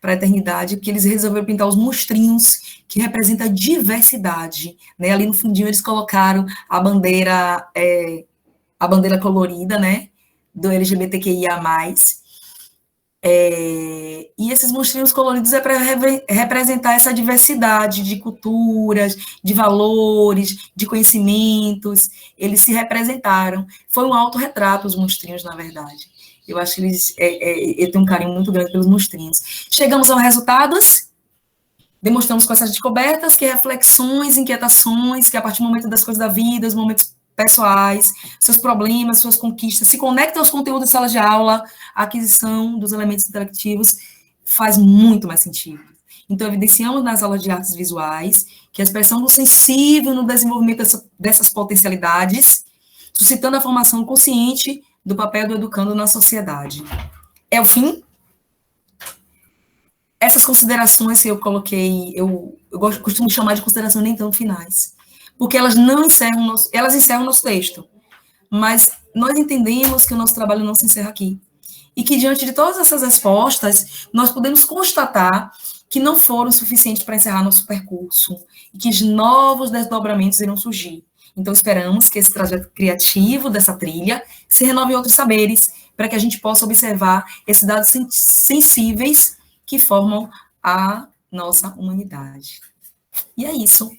para a eternidade, que eles resolveram pintar os monstrinhos, que representam a diversidade, né? Ali no fundinho eles colocaram a bandeira colorida, né? Do LGBTQIA+. E esses monstrinhos coloridos é para representar essa diversidade de culturas, de valores, de conhecimentos. Eles se representaram. Foi um autorretrato, os monstrinhos, na verdade. Eu acho que eu tenho um carinho muito grande pelos monstrinhos. Chegamos aos resultados, demonstramos com essas descobertas que reflexões, inquietações, que a partir do momento das coisas da vida, os momentos pessoais, seus problemas, suas conquistas, se conectam aos conteúdos de sala de aula, a aquisição dos elementos intelectivos faz muito mais sentido. Então, evidenciamos nas aulas de artes visuais que a expressão do sensível no desenvolvimento dessas potencialidades, suscitando a formação consciente do papel do educando na sociedade. É o fim? Essas considerações que eu coloquei, eu costumo chamar de considerações nem tão finais, porque elas não encerram elas encerram o nosso texto, mas nós entendemos que o nosso trabalho não se encerra aqui, e que diante de todas essas respostas, nós podemos constatar que não foram suficientes para encerrar nosso percurso, e que novos desdobramentos irão surgir. Então, esperamos que esse trajeto criativo dessa trilha se renove em outros saberes, para que a gente possa observar esses dados sensíveis que formam a nossa humanidade. E é isso.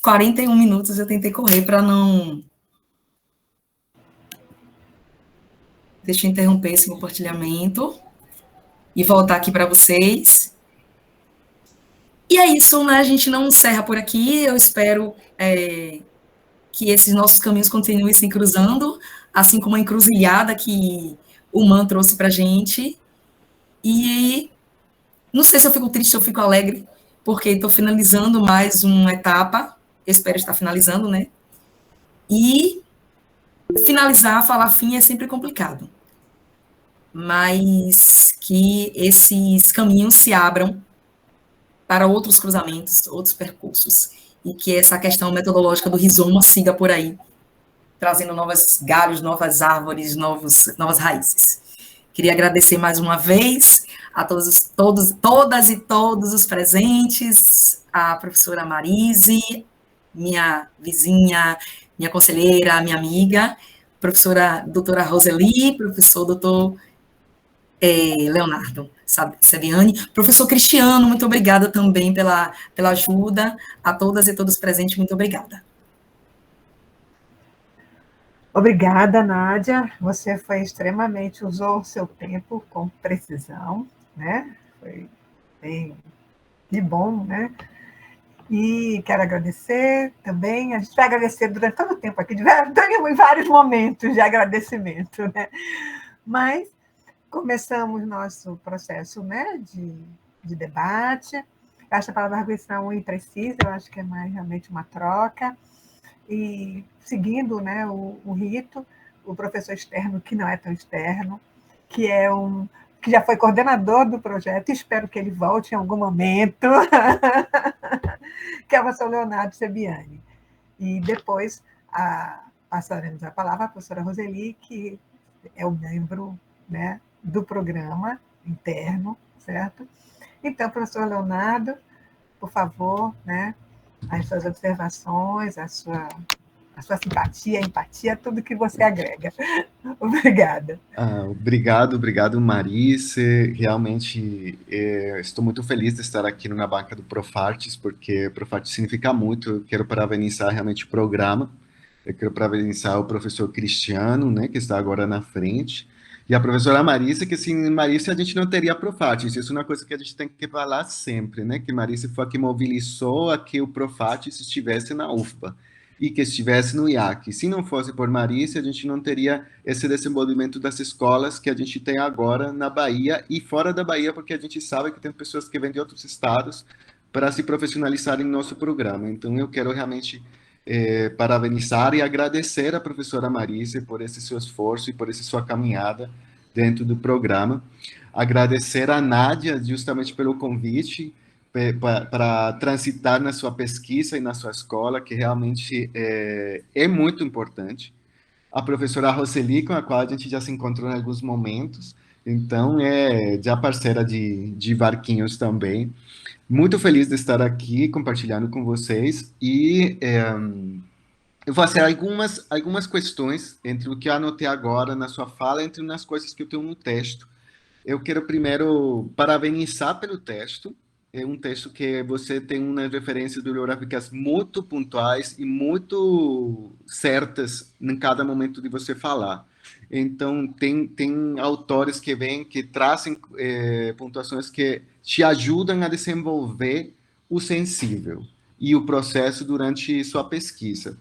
41 minutos eu tentei correr para não... Deixa eu interromper esse compartilhamento e voltar aqui para vocês. E é isso, né? A gente não encerra por aqui. Eu espero que esses nossos caminhos continuem se cruzando, assim como a encruzilhada que o Man trouxe para a gente. E não sei se eu fico triste ou fico alegre, porque estou finalizando mais uma etapa. Eu espero estar finalizando, né? E finalizar, falar fim é sempre complicado. Mas que esses caminhos se abram para outros cruzamentos, outros percursos. E que essa questão metodológica do rizoma siga por aí, trazendo novos galhos, novas árvores, novas raízes. Queria agradecer mais uma vez a todas e todos os presentes, a professora Marise, minha vizinha, minha conselheira, minha amiga, professora doutora Roseli, professor doutor Leonardo Sebiani, professor Cristiano, muito obrigada também pela ajuda, a todas e todos presentes, muito obrigada. Obrigada, Nádia. Você usou o seu tempo com precisão, né? Foi bem que bom, né? E quero agradecer também. A gente vai agradecer durante todo o tempo aqui, em vários momentos de agradecimento, né? Mas começamos nosso processo, né, de debate. Eu acho a palavra arguição imprecisa, eu acho que é mais realmente uma troca. E seguindo, né, o rito, o professor externo, que não é tão externo, que já foi coordenador do projeto, e espero que ele volte em algum momento, que é o professor Leonardo Sebiani. E depois passaremos a palavra à professora Roseli, que é o membro, né, do programa interno, certo? Então, professor Leonardo, por favor, né, as suas observações, a sua simpatia, empatia, tudo que você agrega. Obrigada. Obrigado, Marice. Realmente, estou muito feliz de estar aqui na banca do Profartes, porque Profartes significa muito. Eu quero parabenizar realmente o programa. Eu quero parabenizar o professor Cristiano, né, que está agora na frente, e a professora Marice, que sem Marice a gente não teria Profartes. Isso é uma coisa que a gente tem que falar sempre, né, que Marice foi a que mobilizou a que o Profartes estivesse na UFBA e que estivesse no IAC. Se não fosse por Marice, a gente não teria esse desenvolvimento das escolas que a gente tem agora na Bahia e fora da Bahia, porque a gente sabe que tem pessoas que vêm de outros estados para se profissionalizarem no nosso programa. Então, eu quero realmente parabenizar e agradecer a professora Marice por esse seu esforço e por essa sua caminhada dentro do programa. Agradecer a Nádia justamente pelo convite, para transitar na sua pesquisa e na sua escola, que realmente é muito importante. A professora Roseli, com a qual a gente já se encontrou em alguns momentos, Então, é já parceira de Barquinhos também. Muito feliz de estar aqui compartilhando com vocês e eu vou fazer algumas questões entre o que eu anotei agora na sua fala, entre as coisas que eu tenho no texto. Eu quero primeiro parabenizar pelo texto. É um texto que você tem umas referências bibliográficas muito pontuais e muito certas em cada momento de você falar. Então, tem autores que vêm, que trazem pontuações que te ajudam a desenvolver o sensível e o processo durante sua pesquisa.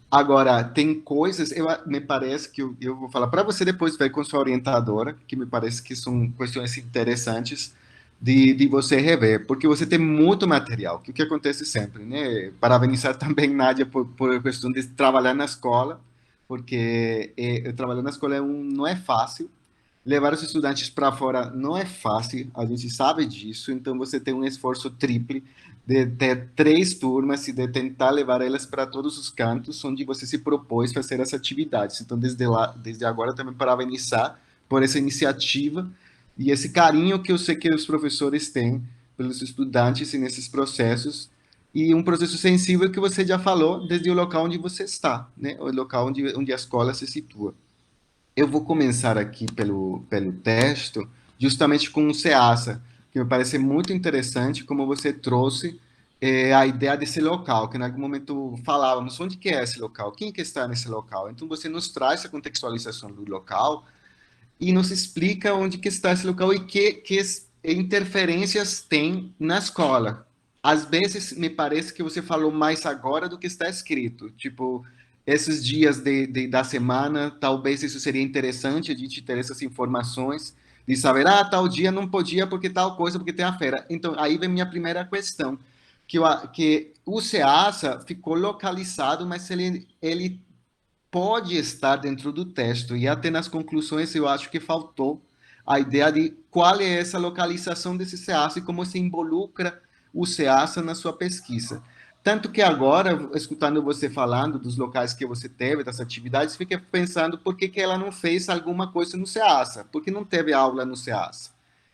Agora, tem coisas, me parece que eu vou falar para você depois ver com sua orientadora, que me parece que são questões interessantes de você rever, porque você tem muito material, que o que acontece sempre, né? Parabenizar também, Nádia, por questão de trabalhar na escola, porque trabalhar na escola não é fácil, levar os estudantes para fora não é fácil, a gente sabe disso, então você tem um esforço triplo de ter 3 turmas e de tentar levar elas para todos os cantos onde você se propôs fazer as atividades. Então, desde agora, também parabenizar por essa iniciativa e esse carinho que eu sei que os professores têm pelos estudantes e nesses processos, e um processo sensível que você já falou desde o local onde você está, né? O local onde a escola se situa. Eu vou começar aqui pelo texto, justamente com o Ceasa, que me parece muito interessante como você trouxe a ideia desse local, que em algum momento falávamos, onde que é esse local? Quem que está nesse local? Então você nos traz a contextualização do local e nos explica onde que está esse local e que interferências tem na escola. Às vezes, me parece que você falou mais agora do que está escrito. Tipo, esses dias da semana, talvez isso seria interessante, a gente ter essas informações, de saber, tal dia não podia porque tal coisa, porque tem a feira. Então, aí vem minha primeira questão, que o CEASA ficou localizado, mas ele pode estar dentro do texto, e até nas conclusões eu acho que faltou a ideia de qual é essa localização desse CEASA e como se involucra o CEASA na sua pesquisa. Tanto que agora, escutando você falando dos locais que você teve, das atividades, fiquei pensando por que ela não fez alguma coisa no CEASA, por que não teve aula no CEASA.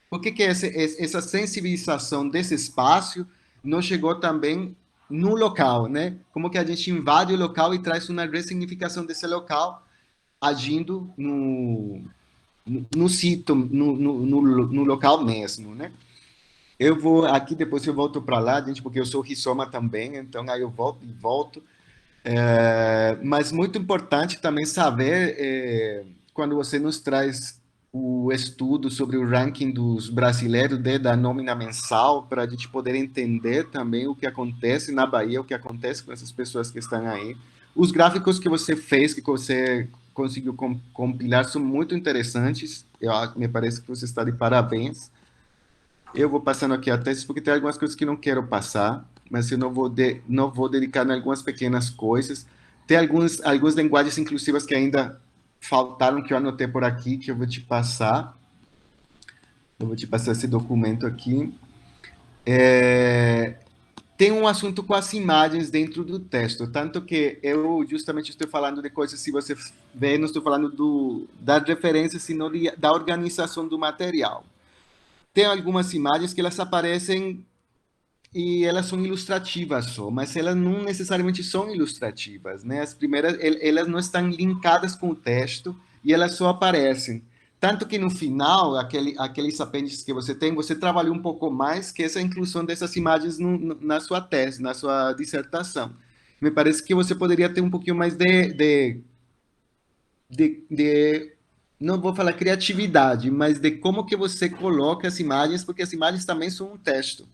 Por que essa sensibilização desse espaço não chegou também no local, né? Como que a gente invade o local e traz uma ressignificação desse local agindo no sítio, no local mesmo, né? Eu vou aqui, depois eu volto para lá, gente, porque eu sou rizoma também, então aí eu volto e volto. Mas muito importante também saber, quando você nos traz o estudo sobre o ranking dos brasileiros, da nómina mensal, para a gente poder entender também o que acontece na Bahia, o que acontece com essas pessoas que estão aí. Os gráficos que você fez, que você conseguiu compilar, são muito interessantes. Me parece que você está de parabéns. Eu vou passando aqui a tese porque tem algumas coisas que não quero passar, mas eu não vou dedicar em algumas pequenas coisas. Tem algumas linguagens inclusivas que ainda faltaram, que eu anotei por aqui, que eu vou te passar. Eu vou te passar esse documento aqui. Tem um assunto com as imagens dentro do texto, tanto que eu justamente estou falando de coisas, se você vê, não estou falando da referência, sino da organização do material. Tem algumas imagens que elas aparecem e elas são ilustrativas só, mas elas não necessariamente são ilustrativas, né? As primeiras, elas não estão linkadas com o texto e elas só aparecem. Tanto que no final, aqueles apêndices que você tem, você trabalhou um pouco mais que essa inclusão dessas imagens na sua tese, na sua dissertação. Me parece que você poderia ter um pouquinho mais não vou falar criatividade, mas de como que você coloca as imagens, porque as imagens também são um texto.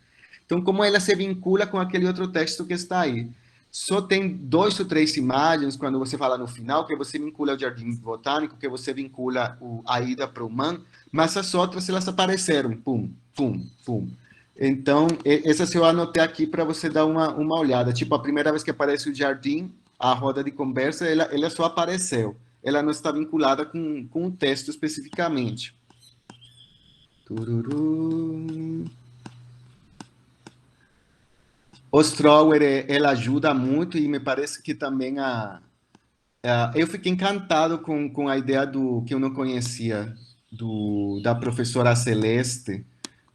Então, como ela se vincula com aquele outro texto que está aí? Só tem 2 ou 3 imagens, quando você fala no final, que você vincula o Jardim Botânico, que você vincula a ida para o MAN, mas as outras, elas apareceram, pum, pum, pum. Então, essas eu anotei aqui para você dar uma olhada. Tipo, a primeira vez que aparece o jardim, a roda de conversa, ela só apareceu. Ela não está vinculada com o texto especificamente. Tururu. O Strower, ela ajuda muito e me parece que também eu fiquei encantado com a ideia que eu não conhecia, da professora Celeste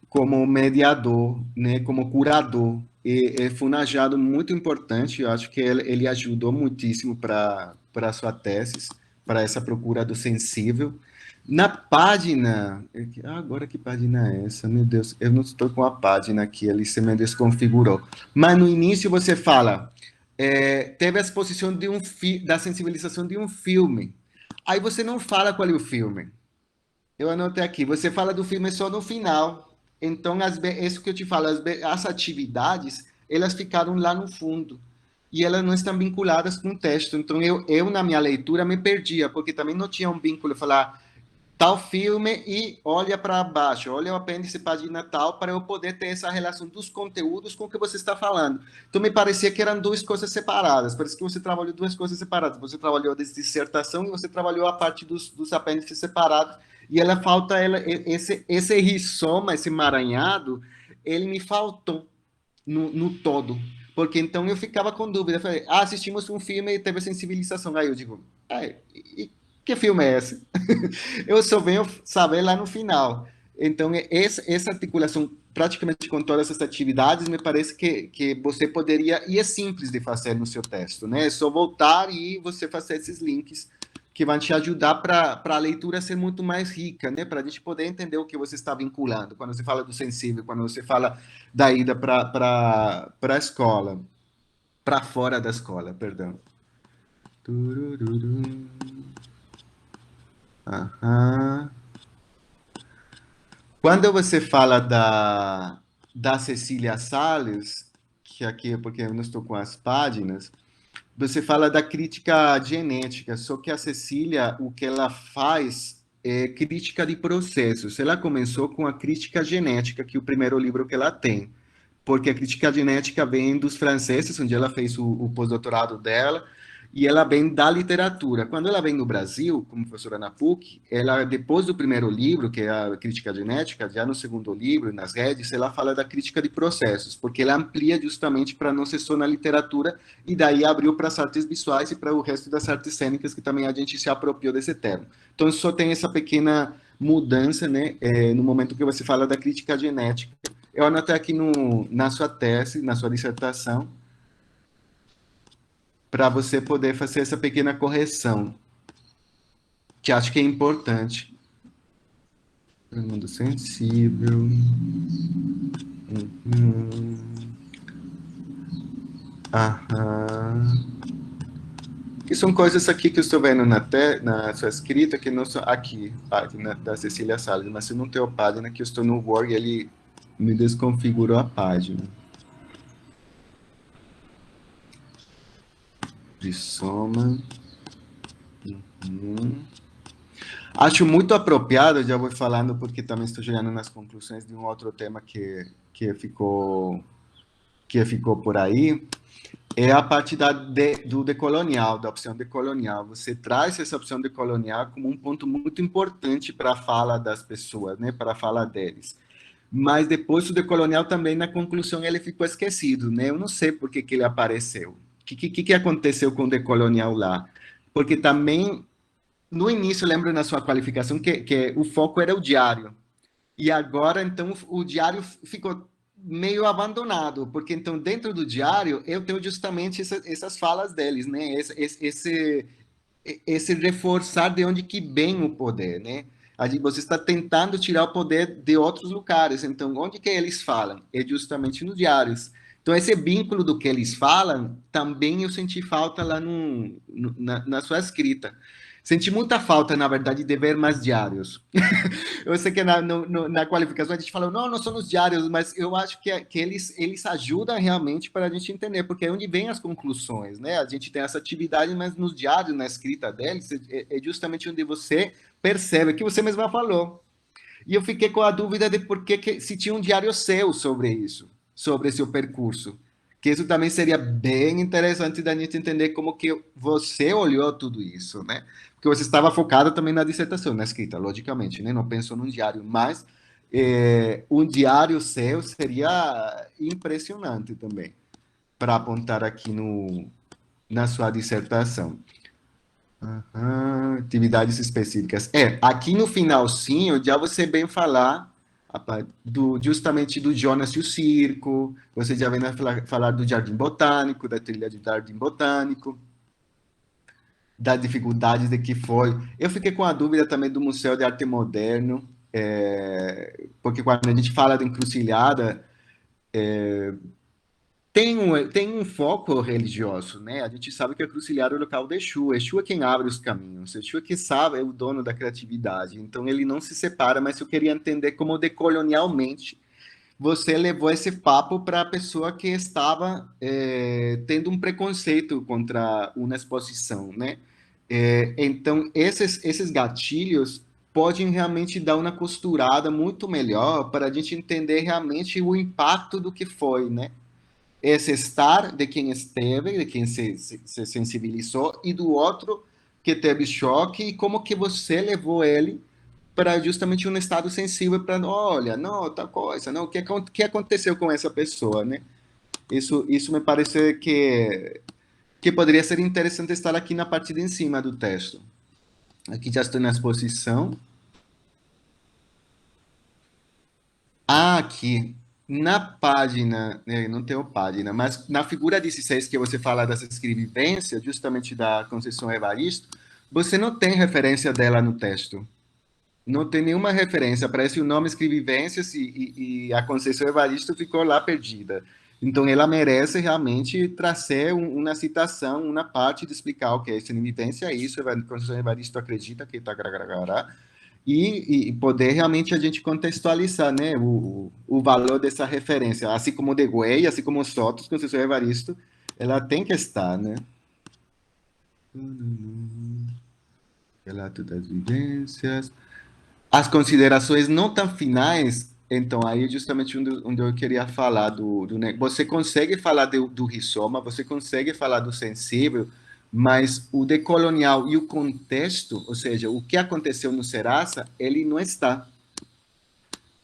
como mediador, né, como curador. E foi um achado muito importante, eu acho que ele ajudou muitíssimo para a sua tese, para essa procura do sensível. Na página, agora que página é essa? Meu Deus, eu não estou com a página aqui, ele se me desconfigurou. Mas no início você fala, teve a exposição da sensibilização de um filme. Aí você não fala qual é o filme. Eu anotei aqui. Você fala do filme só no final. Então, isso que eu te falo, as atividades, elas ficaram lá no fundo. E elas não estão vinculadas com o texto. Então, na minha leitura, me perdia, porque também não tinha um vínculo. Falar tal filme e olha para baixo, olha o apêndice página tal, para eu poder ter essa relação dos conteúdos com o que você está falando. Então, me parecia que eram duas coisas separadas. Parece que você trabalhou duas coisas separadas. Você trabalhou a dissertação e você trabalhou a parte dos apêndices separados. E ela falta, esse rissoma, esse emaranhado, ele me faltou no todo. Porque então eu ficava com dúvida. Eu falei, assistimos um filme e teve sensibilização. Aí eu digo, e que filme é esse? Eu só venho saber lá no final. Então, essa articulação praticamente com todas essas atividades, me parece que você poderia, e é simples de fazer no seu texto, né? É só voltar e você fazer esses links que vão te ajudar para a leitura ser muito mais rica, né? Para a gente poder entender o que você está vinculando. Quando você fala do sensível, quando você fala da ida para a escola, para fora da escola, perdão. Aham. Quando você fala da Cecília Salles, que aqui é porque eu não estou com as páginas, você fala da crítica genética, só que a Cecília, o que ela faz é crítica de processos. Ela começou com a crítica genética, que é o primeiro livro que ela tem, porque a crítica genética vem dos franceses, onde ela fez o pós-doutorado dela, e ela vem da literatura. Quando ela vem no Brasil, como professora na PUC, ela, depois do primeiro livro, que é a crítica genética, já no segundo livro, nas redes, ela fala da crítica de processos, porque ela amplia justamente para não ser só na literatura, e daí abriu para as artes visuais e para o resto das artes cênicas, que também a gente se apropriou desse termo. Então, só tem essa pequena mudança, né, no momento que você fala da crítica genética. Eu anotei aqui na sua tese, na sua dissertação, para você poder fazer essa pequena correção, que acho que é importante. Mundo sensível. Aham. Que são coisas aqui que eu estou vendo na sua escrita, que não são aqui, página da Cecília Salles, mas se não tem a página, que eu estou no Word, ele me desconfigurou a página. De soma. Acho muito apropriado, já vou falando, porque também estou chegando nas conclusões de um outro tema que ficou por aí, é a parte do decolonial, da opção decolonial. Você traz essa opção decolonial como um ponto muito importante para a fala das pessoas, né, para a fala deles. Mas depois o decolonial também, na conclusão, ele ficou esquecido, né? Eu não sei por que ele apareceu. O que aconteceu com o decolonial lá? Porque também, no início, eu lembro na sua qualificação que o foco era o diário. E agora, então, o diário ficou meio abandonado, porque então, dentro do diário, eu tenho justamente essas falas deles, né? Esse reforçar de onde que vem o poder, né? Você está tentando tirar o poder de outros lugares. Então, onde que eles falam? É justamente nos diários. Então, esse vínculo do que eles falam, também eu senti falta lá na sua escrita. Senti muita falta, na verdade, de ver mais diários. Eu sei que na qualificação a gente fala, não são os diários, mas eu acho que eles ajudam realmente para a gente entender, porque é onde vem as conclusões, né? A gente tem essa atividade, mas nos diários, na escrita deles, é justamente onde você percebe, que você mesma falou. E eu fiquei com a dúvida de se tinha um diário seu sobre isso, sobre seu percurso. Que isso também seria bem interessante da gente entender como que você olhou tudo isso, né? Porque você estava focado também na dissertação, na escrita, logicamente, né? Não pensou num diário, mas um diário seu seria impressionante também, para apontar aqui na sua dissertação. Aham, atividades específicas. Aqui no finalzinho, já você bem falar justamente do Jonas e o circo, você já vem falar do Jardim Botânico, da trilha de Jardim Botânico, da dificuldade de que foi. Eu fiquei com a dúvida também do Museu de Arte Moderno, porque quando a gente fala de encruzilhada, tem um foco religioso, né? A gente sabe que a Crucialhada é o local de Exu. Exu é quem abre os caminhos. Exu é quem sabe, é o dono da criatividade. Então ele não se separa, mas eu queria entender como decolonialmente você levou esse papo para a pessoa que estava tendo um preconceito contra uma exposição, né? Então esses gatilhos podem realmente dar uma costurada muito melhor para a gente entender realmente o impacto do que foi, né? Esse estar de quem esteve, de quem se sensibilizou, e do outro que teve choque, e como que você levou ele para justamente um estado sensível para, olha, não, tal coisa, não, o que aconteceu com essa pessoa, né? Isso me parece que poderia ser interessante estar aqui na parte de cima do texto. Aqui já estou na exposição. Aqui, na página, não tenho página, mas na figura 16 que você fala das escrevivências, justamente da Conceição Evaristo, você não tem referência dela no texto. Não tem nenhuma referência. Aparece o nome Escrevivências e a Conceição Evaristo ficou lá perdida. Então, ela merece realmente trazer uma citação, uma parte de explicar o que é escrevivência, é isso, a Conceição Evaristo acredita que está e poder realmente a gente contextualizar, né, o valor dessa referência, assim como o de Güey, assim como os outros, Conceição Evaristo, ela tem que estar, né? Relato das vivências. As considerações não tão finais, então, aí é justamente onde eu queria falar você consegue falar do rizoma, você consegue falar do sensível, mas o decolonial e o contexto, ou seja, o que aconteceu no Serasa, ele não está.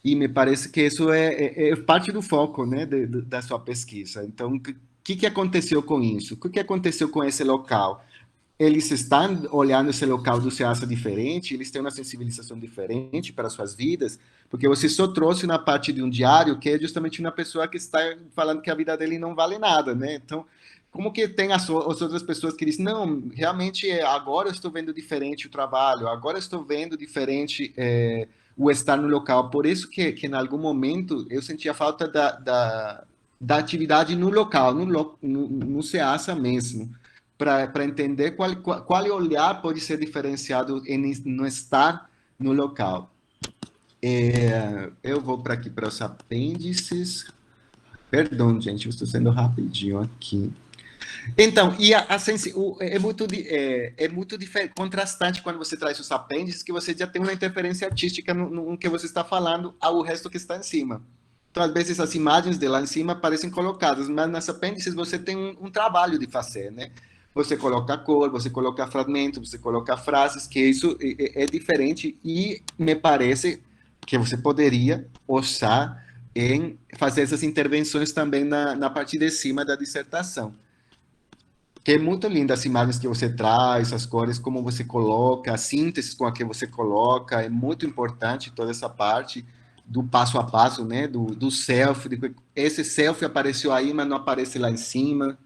E me parece que isso é parte do foco, né, da sua pesquisa. Então, o que aconteceu com isso? O que aconteceu com esse local? Eles estão olhando esse local do Ceasa diferente, eles têm uma sensibilização diferente para suas vidas, porque você só trouxe na parte de um diário que é justamente uma pessoa que está falando que a vida dele não vale nada, né? Então, como que tem as outras pessoas que dizem, não, realmente agora eu estou vendo diferente o trabalho, agora eu estou vendo diferente o estar no local. Por isso que em algum momento eu sentia falta da atividade no local, no Ceasa mesmo para entender qual olhar pode ser diferenciado no estar no local. Eu vou para aqui para os apêndices. Perdão, gente, eu estou sendo rapidinho aqui. Então, e é muito contrastante quando você traz os apêndices, que você já tem uma interferência artística no que você está falando ao resto que está em cima. Então, às vezes, as imagens de lá em cima parecem colocadas, mas nas apêndices você tem um trabalho de fazer, né? Você coloca cor, você coloca fragmentos, você coloca frases, que isso é diferente e me parece que você poderia usar em fazer essas intervenções também na parte de cima da dissertação. Que é muito linda as imagens que você traz, as cores, como você coloca, a síntese com a que você coloca, é muito importante toda essa parte do passo a passo, né, do selfie, esse selfie apareceu aí, mas não aparece lá em cima,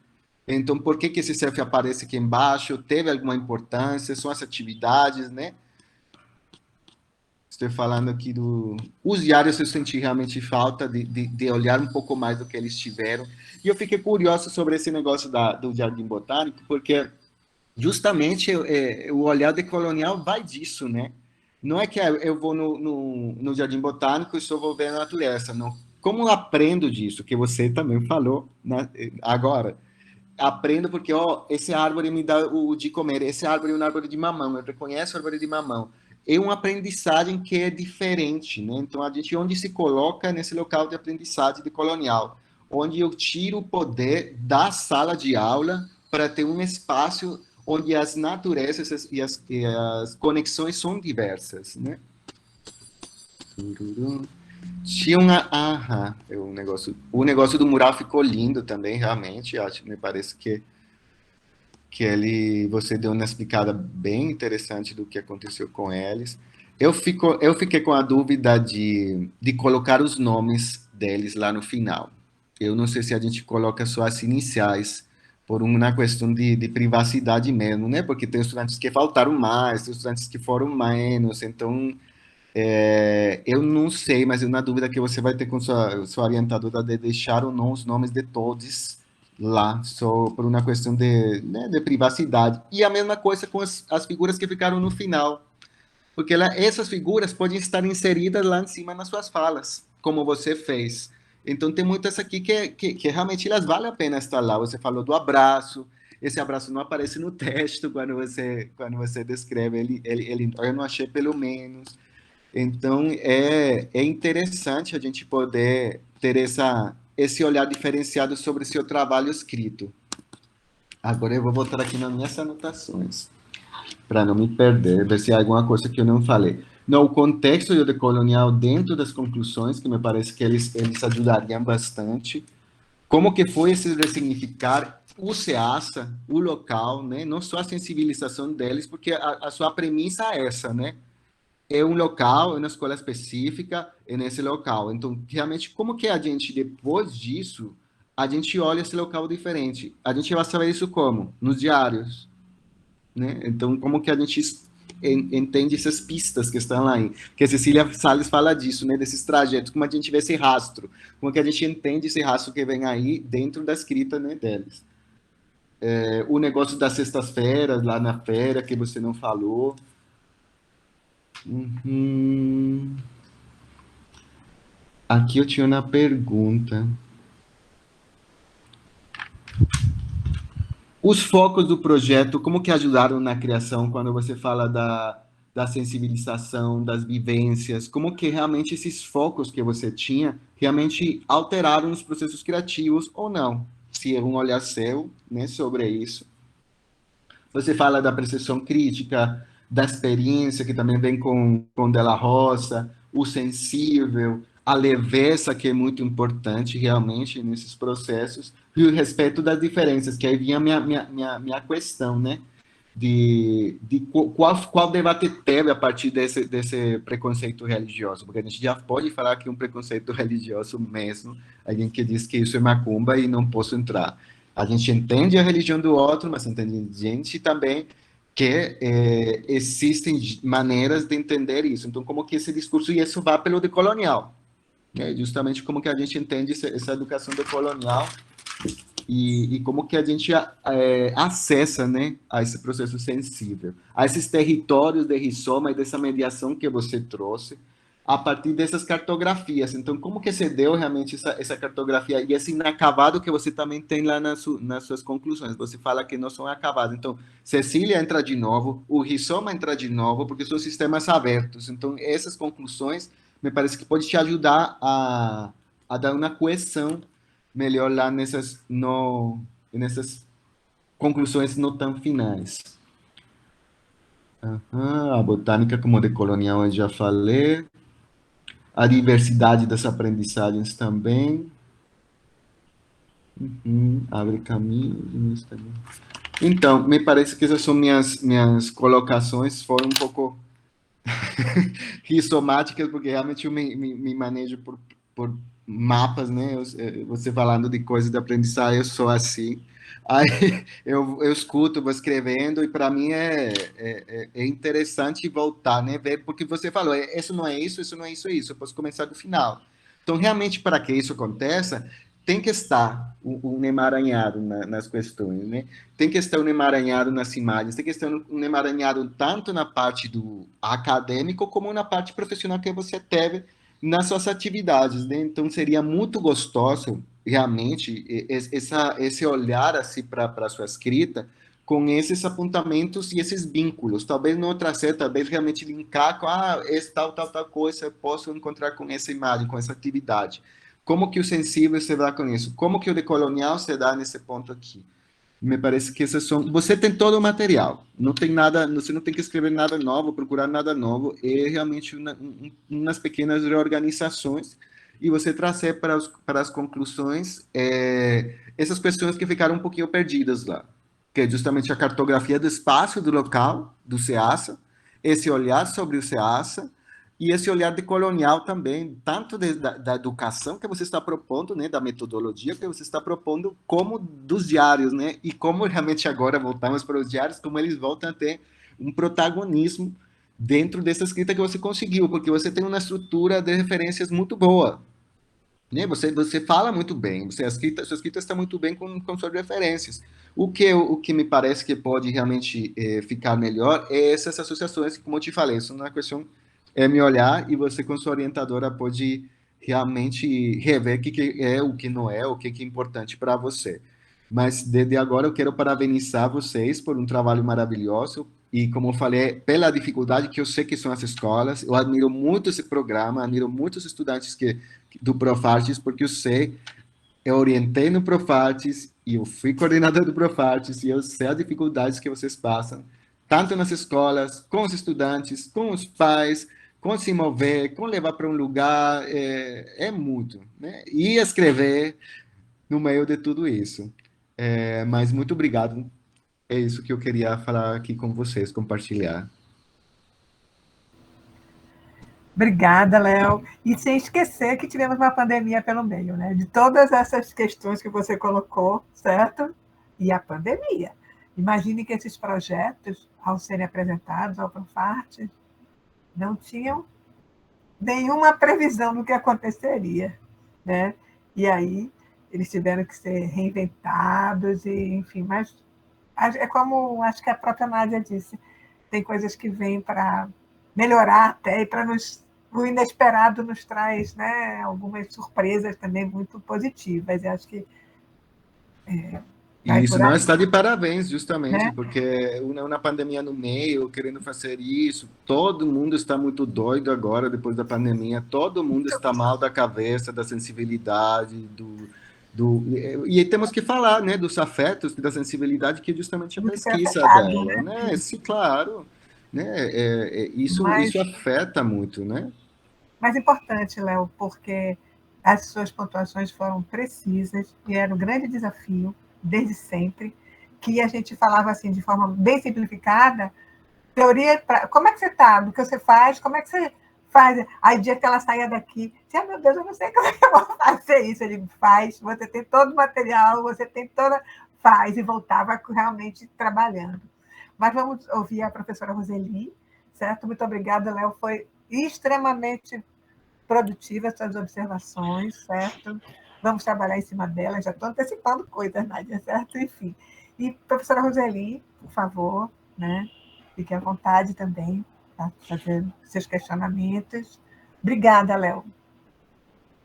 então por que esse selfie aparece aqui embaixo, teve alguma importância, são as atividades, né, estou falando aqui os diários, eu senti realmente falta de olhar um pouco mais do que eles tiveram. E eu fiquei curioso sobre esse negócio do Jardim Botânico, porque justamente o olhar decolonial vai disso, né? Não é que eu vou no Jardim Botânico e só vou ver a natureza, não. Como eu aprendo disso, que você também falou, né, agora? Aprendo porque, esse árvore me dá o de comer, esse árvore é uma árvore de mamão, eu reconheço a árvore de mamão. É uma aprendizagem que é diferente, né? Então, a gente onde se coloca nesse local de aprendizagem de colonial, onde eu tiro o poder da sala de aula para ter um espaço onde as naturezas e as conexões são diversas, né? Tinha o negócio do mural ficou lindo também, realmente, me parece que você deu uma explicada bem interessante do que aconteceu com eles. Eu fiquei com a dúvida de colocar os nomes deles lá no final. Eu não sei se a gente coloca só as iniciais, por uma questão de privacidade mesmo, né? Porque tem estudantes que faltaram mais, tem estudantes que foram menos, então eu não sei, mas eu na dúvida que você vai ter com sua orientadora de deixar ou não os nomes de todos lá, só por uma questão né, de privacidade. E a mesma coisa com as figuras que ficaram no final, porque essas figuras podem estar inseridas lá em cima nas suas falas, como você fez. Então, tem muitas aqui que realmente elas valem a pena estar lá. Você falou do abraço, esse abraço não aparece no texto quando você descreve, eu não achei pelo menos. Então, é interessante a gente poder ter esse olhar diferenciado sobre o seu trabalho escrito. Agora eu vou voltar aqui nas minhas anotações, para não me perder, ver se há alguma coisa que eu não falei. No, o contexto do decolonial dentro das conclusões, que me parece que eles ajudariam bastante. Como que foi esse ressignificar o SEASA, o local, né? Não só a sensibilização deles, porque a sua premissa é essa, né? É um local, é uma escola específica, é nesse local. Então, realmente, como que a gente, depois disso, a gente olha esse local diferente? A gente vai saber isso como? Nos diários, né? Então, como que a gente entende essas pistas que estão lá aí? Porque a Cecília Salles fala disso, né? Desses trajetos, como a gente vê esse rastro, como que a gente entende esse rastro que vem aí dentro da escrita, né, deles. O negócio das sextas-feiras, lá na feira, que você não falou. Uhum. Aqui eu tinha uma pergunta. Os focos do projeto, como que ajudaram na criação, quando você fala da sensibilização, das vivências, como que realmente esses focos que você tinha realmente alteraram os processos criativos ou não? Se é um olhar seu, né, sobre isso. Você fala da percepção crítica, da experiência, que também vem com Della Roça, o sensível, a leveza, que é muito importante realmente nesses processos, e o respeito das diferenças, que aí vinha a minha questão, né? De qual debate teve a partir desse preconceito religioso, porque a gente já pode falar que um preconceito religioso mesmo, alguém que diz que isso é macumba e não posso entrar. A gente entende a religião do outro, mas entende gente também que existem maneiras de entender isso. Então, como que esse discurso, e isso vai pelo decolonial, né? Justamente como que a gente entende essa educação decolonial e como que a gente acessa, né, a esse processo sensível, a esses territórios de rizoma e dessa mediação que você trouxe, a partir dessas cartografias. Então, como que você deu realmente essa cartografia e esse inacabado que você também tem lá nas suas conclusões? Você fala que não são acabados. Então, Cecília entra de novo, o rizoma entra de novo, porque são sistemas abertos. Então, essas conclusões, me parece que pode te ajudar a dar uma coesão melhor lá nessas conclusões não tão finais. A botânica como decolonial eu já falei. A diversidade das aprendizagens também. Abre caminhos também. Então, me parece que essas são minhas colocações, foram um pouco rizomáticas, porque realmente eu me manejo por mapas, né? Você falando de coisas de aprendizagem, eu sou assim. Aí eu escuto, vou escrevendo, e para mim é interessante voltar, né? Ver, porque você falou, isso não é isso, isso não é isso, é isso. Eu posso começar do final. Então, realmente, para que isso aconteça, tem que estar um emaranhado nas questões, né? Tem que estar um emaranhado nas imagens, tem que estar um emaranhado tanto na parte do acadêmico como na parte profissional que você teve nas suas atividades, né? Então seria muito gostoso realmente esse olhar assim para a sua escrita com esses apontamentos e esses vínculos, talvez não trazer, talvez realmente linkar com esse tal coisa eu posso encontrar com essa imagem, com essa atividade. Como que o sensível se dá com isso? Como que o decolonial se dá nesse ponto aqui? Me parece que essas são. Você tem todo o material, não tem nada, você não tem que escrever nada novo, procurar nada novo, é realmente umas pequenas reorganizações e você trazer para as conclusões essas questões que ficaram um pouquinho perdidas lá. que é justamente a cartografia do espaço do local, do SEASA, esse olhar sobre o SEASA, e esse olhar decolonial também, tanto da educação que você está propondo, né, da metodologia que você está propondo, como dos diários, né, e como realmente agora voltamos para os diários, como eles voltam a ter um protagonismo dentro dessa escrita que você conseguiu, porque você tem uma estrutura de referências muito boa, né? Você fala muito bem, sua escrita está muito bem com suas referências. O que me parece que pode realmente ficar melhor é essas associações, que, como eu te falei, isso não é questão, é me olhar e você com sua orientadora pode realmente rever que é o que não é, o que é importante para você. Mas desde agora eu quero parabenizar vocês por um trabalho maravilhoso e, como eu falei, pela dificuldade que eu sei que são as escolas. Eu admiro muito esse programa, admiro muito os estudantes do Profartes, porque eu orientei no Profartes e eu fui coordenador do Profartes e eu sei as dificuldades que vocês passam, tanto nas escolas, com os estudantes, com os pais, com se mover, com levar para um lugar, é muito, né? E escrever no meio de tudo isso. Mas muito obrigado. É isso que eu queria falar aqui com vocês, compartilhar. Obrigada, Léo. E sem esquecer que tivemos uma pandemia pelo meio, né? De todas essas questões que você colocou, certo? E a pandemia. Imagine que esses projetos, ao serem apresentados ao Profarte, não tinham nenhuma previsão do que aconteceria, né? E aí eles tiveram que ser reinventados e, enfim, mas é como acho que a própria Nádia disse, tem coisas que vêm para melhorar até e para nos o inesperado nos traz, né, algumas surpresas também muito positivas. Eu acho que vai E isso por não aí, está de parabéns, justamente, né? porque uma pandemia no meio, querendo fazer isso, todo mundo está muito doido agora, depois da pandemia, todo mundo está mal da cabeça, da sensibilidade, e temos que falar, né, dos afetos, da sensibilidade, que é justamente a Muito foi pesquisa afetado, dela, né? né? Sim, claro, né? Isso Mas afeta muito, né? mais importante, Léo, porque as suas pontuações foram precisas e era um grande desafio, desde sempre, que a gente falava assim de forma bem simplificada, teoria, como é que você está, do que você faz, como é que você faz, aí o dia que ela saía daqui, disse, meu Deus, eu não sei como é que eu vou fazer isso, ele faz, você tem todo o material, você tem toda, faz, e voltava realmente trabalhando. Mas vamos ouvir a professora Roseli, certo? Muito obrigada, Léo, foi extremamente produtivas suas observações, certo? Vamos trabalhar em cima delas, já estou antecipando coisas, Nádia, certo? Enfim. E, professora Roseli, por favor, né? Fique à vontade também para fazer seus questionamentos. Obrigada, Léo.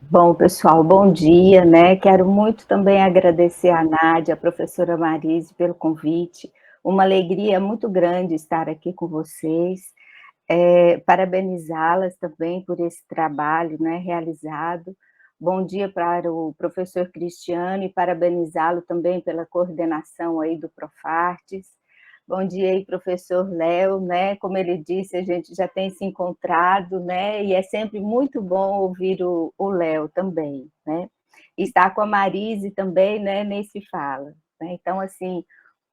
Bom, pessoal, bom dia, né? Quero muito também agradecer a Nádia, a professora Marise, pelo convite. Uma alegria muito grande estar aqui com vocês. Parabenizá-las também por esse trabalho, né, realizado. Bom dia para o professor Cristiano e parabenizá-lo também pela coordenação aí do Profartes. Bom dia aí, professor Léo, né? Como ele disse, a gente já tem se encontrado, né? E é sempre muito bom ouvir o Léo também, né? E estar com a Marise também, né? Nem se fala, né? Então, assim,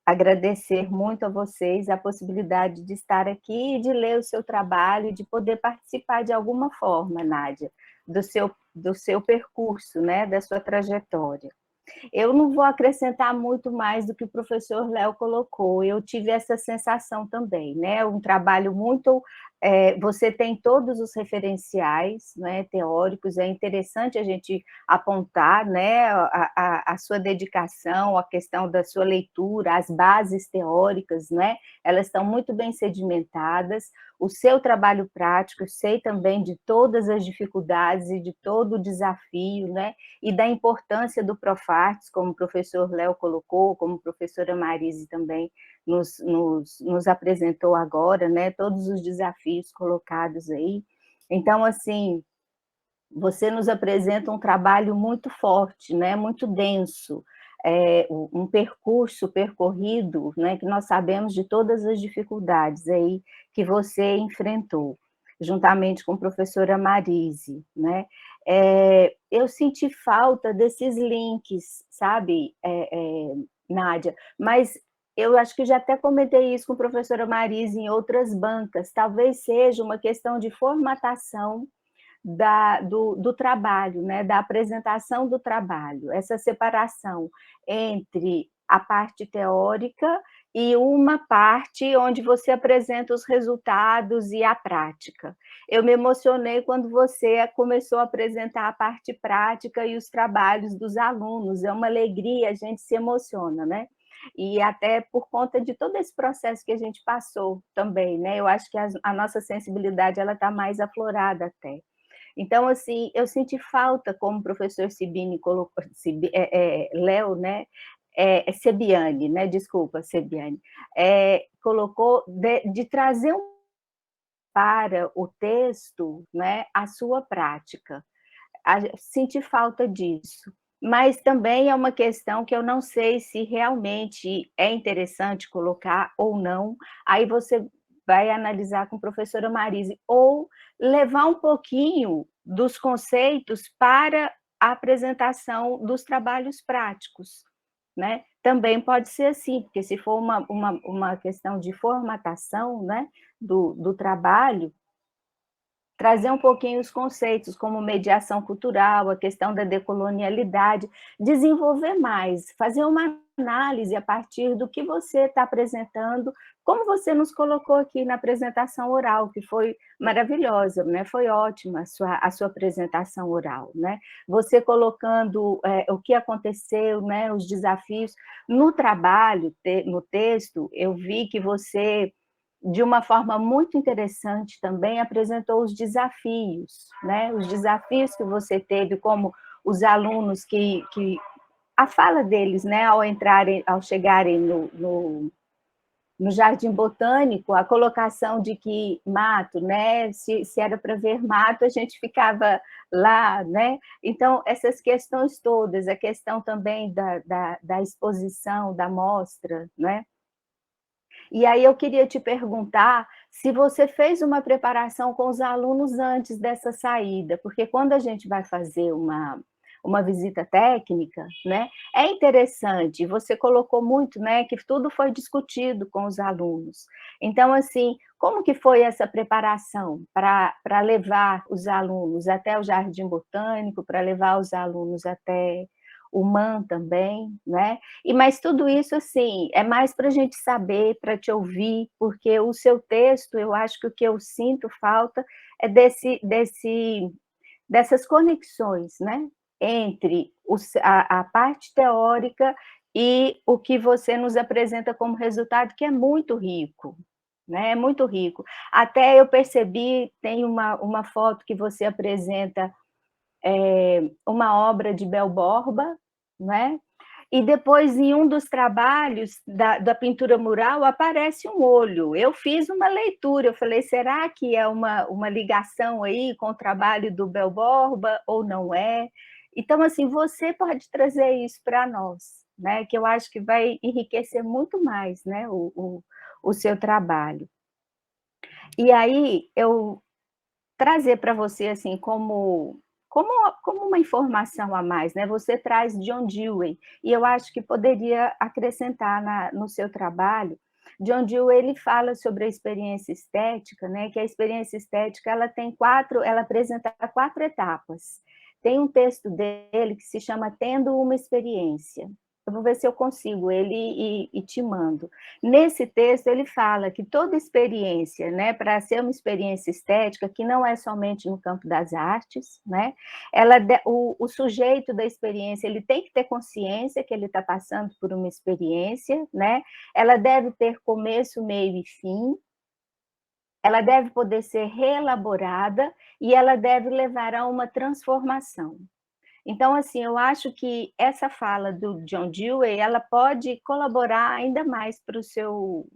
agradecer muito a vocês a possibilidade de estar aqui e de ler o seu trabalho e de poder participar de alguma forma, Nádia, do seu percurso, né? Da sua trajetória. Eu não vou acrescentar muito mais do que o professor Léo colocou, eu tive essa sensação também, né? Um trabalho muito... você tem todos os referenciais, né, teóricos, é interessante a gente apontar, né, a sua dedicação, a questão da sua leitura, as bases teóricas, né, elas estão muito bem sedimentadas, o seu trabalho prático, eu sei também de todas as dificuldades e de todo o desafio, né, e da importância do Profartes, como o professor Léo colocou, como a professora Marise também nos apresentou agora, né, todos os desafios colocados aí. Então, assim, você nos apresenta um trabalho muito forte, né, muito denso, um percurso percorrido, né, que nós sabemos de todas as dificuldades aí que você enfrentou, juntamente com a professora Marise, né? Eu senti falta desses links, sabe, Nádia, mas eu acho que já até comentei isso com a professora Marise em outras bancas, talvez seja uma questão de formatação do trabalho, né, da apresentação do trabalho, essa separação entre a parte teórica e uma parte onde você apresenta os resultados e a prática. Eu me emocionei quando você começou a apresentar a parte prática e os trabalhos dos alunos, é uma alegria, a gente se emociona, né? E até por conta de todo esse processo que a gente passou também, né? Eu acho que a nossa sensibilidade ela está mais aflorada até. Então, assim, eu senti falta, como o professor Sibini colocou, Léo, né? Sebiani, né? Desculpa, Sebiani, colocou de trazer para o texto, né, a sua prática. Senti falta disso. Mas também é uma questão que eu não sei se realmente é interessante colocar ou não. Aí você vai analisar com a professora Marise, ou levar um pouquinho dos conceitos para a apresentação dos trabalhos práticos, né? Também pode ser assim, porque se for uma questão de formatação, né, do trabalho, trazer um pouquinho os conceitos, como mediação cultural, a questão da decolonialidade, desenvolver mais, fazer uma análise a partir do que você está apresentando, como você nos colocou aqui na apresentação oral, que foi maravilhosa, né? Foi ótima a sua apresentação oral, né? Você colocando o que aconteceu, né? Os desafios. No trabalho, no texto, eu vi que você, de uma forma muito interessante também, apresentou os desafios, né? Os desafios que você teve, como os alunos que a fala deles, né, ao chegarem no Jardim Botânico, a colocação de que mato, né, se era para ver mato, a gente ficava lá, né? Então, essas questões todas, a questão também da exposição, da mostra, né? E aí eu queria te perguntar se você fez uma preparação com os alunos antes dessa saída, porque quando a gente vai fazer uma visita técnica, né, é interessante, você colocou muito, né, que tudo foi discutido com os alunos. Então, assim, como que foi essa preparação para levar os alunos até o Jardim Botânico, para levar os alunos até o MAN também, né? Mas tudo isso, assim, é mais para a gente saber, para te ouvir, porque o seu texto, eu acho que o que eu sinto falta é dessas conexões, né? Entre a parte teórica e o que você nos apresenta como resultado, que é muito rico, né? É muito rico. Até eu percebi, tem uma foto que você apresenta uma obra de Bel Borba, né? E depois, em um dos trabalhos da pintura mural, aparece um olho. Eu fiz uma leitura, eu falei, será que é uma ligação aí com o trabalho do Bel Borba ou não é? Então, assim, você pode trazer isso para nós, né? Que eu acho que vai enriquecer muito mais, né, o seu trabalho. E aí, eu trazer para você, assim, como uma informação a mais, né? Você traz John Dewey, e eu acho que poderia acrescentar no seu trabalho. John Dewey, ele fala sobre a experiência estética, né? Que a experiência estética ela apresenta 4 etapas. Tem um texto dele que se chama Tendo uma Experiência. Eu vou ver se eu consigo ele e te mando. Nesse texto, ele fala que toda experiência, né, para ser uma experiência estética, que não é somente no campo das artes, né, o sujeito da experiência ele tem que ter consciência que ele está passando por uma experiência, né, ela deve ter começo, meio e fim, ela deve poder ser reelaborada e ela deve levar a uma transformação. Então, assim, eu acho que essa fala do John Dewey, ela pode colaborar ainda mais para o seu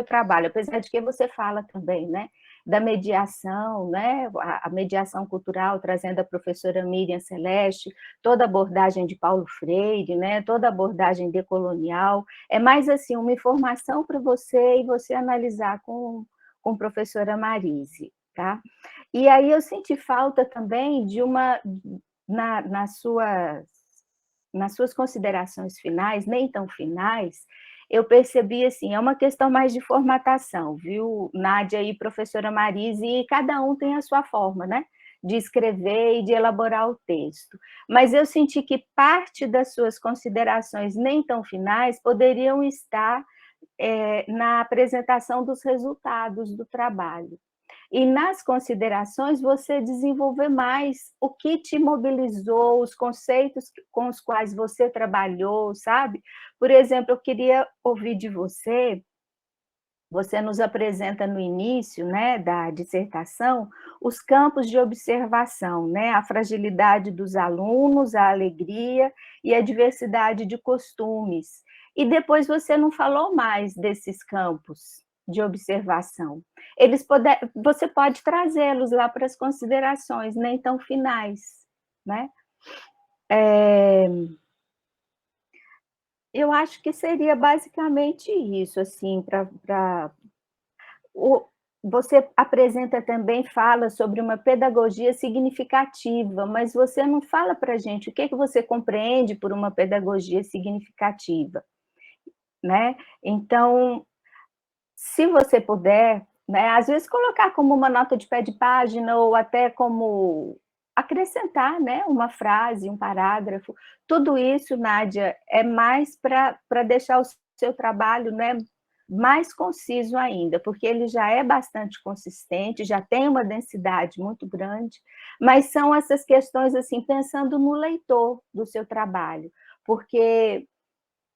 trabalho, apesar de que você fala também, né, da mediação, né, a mediação cultural, trazendo a professora Miriam Celeste, toda a abordagem de Paulo Freire, né, toda a abordagem decolonial, é mais, assim, uma informação para você e você analisar com a professora Marise, tá? E aí eu senti falta também de nas suas considerações finais, nem tão finais, eu percebi, assim, é uma questão mais de formatação, viu, Nádia e professora Marise, e cada um tem a sua forma, né, de escrever e de elaborar o texto. Mas eu senti que parte das suas considerações nem tão finais poderiam estar na apresentação dos resultados do trabalho. E nas considerações, você desenvolver mais o que te mobilizou, os conceitos com os quais você trabalhou, sabe? Por exemplo, eu queria ouvir de você, você nos apresenta no início, né, da dissertação, os campos de observação, né, a fragilidade dos alunos, a alegria e a diversidade de costumes. E depois você não falou mais desses campos de observação. Você pode trazê-los lá para as considerações, nem tão finais, né? Eu acho que seria basicamente isso, assim, você apresenta também, fala sobre uma pedagogia significativa, mas você não fala para a gente o que você compreende por uma pedagogia significativa, né? Então, se você puder, né, às vezes colocar como uma nota de pé de página ou até como acrescentar, né, uma frase, um parágrafo, tudo isso, Nádia, é mais para deixar o seu trabalho, né, mais conciso ainda, porque ele já é bastante consistente, já tem uma densidade muito grande, mas são essas questões, assim, pensando no leitor do seu trabalho, porque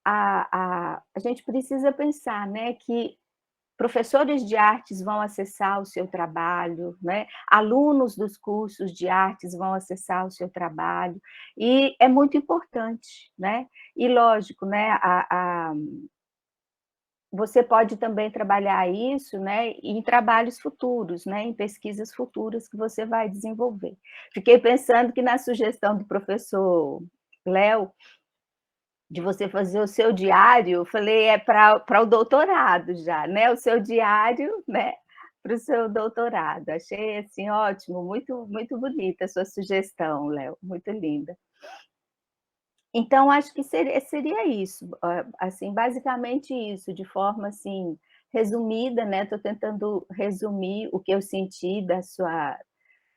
a gente precisa pensar, né, que professores de artes vão acessar o seu trabalho, né? Alunos dos cursos de artes vão acessar o seu trabalho, e é muito importante, né? E lógico, né, você pode também trabalhar isso, né, em trabalhos futuros, né, em pesquisas futuras que você vai desenvolver. Fiquei pensando que na sugestão do professor Léo, de você fazer o seu diário, eu falei, é para o doutorado já, né? O seu diário, né? Para o seu doutorado. Achei assim ótimo, muito, muito bonita a sua sugestão, Léo, muito linda. Então, acho que seria isso, assim, basicamente isso, de forma assim, resumida, né? Estou tentando resumir o que eu senti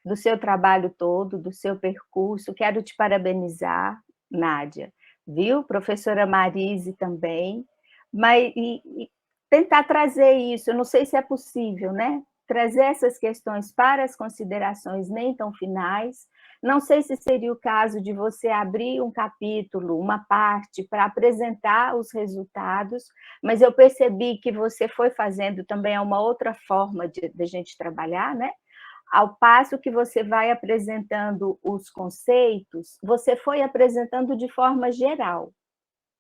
do seu trabalho todo, do seu percurso. Quero te parabenizar, Nádia, viu? Professora Marise também, mas e tentar trazer isso, eu não sei se é possível, né? Trazer essas questões para as considerações nem tão finais. Não sei se seria o caso de você abrir um capítulo, uma parte, para apresentar os resultados, mas eu percebi que você foi fazendo também uma outra forma de a gente trabalhar, né? Ao passo que você vai apresentando os conceitos, você foi apresentando de forma geral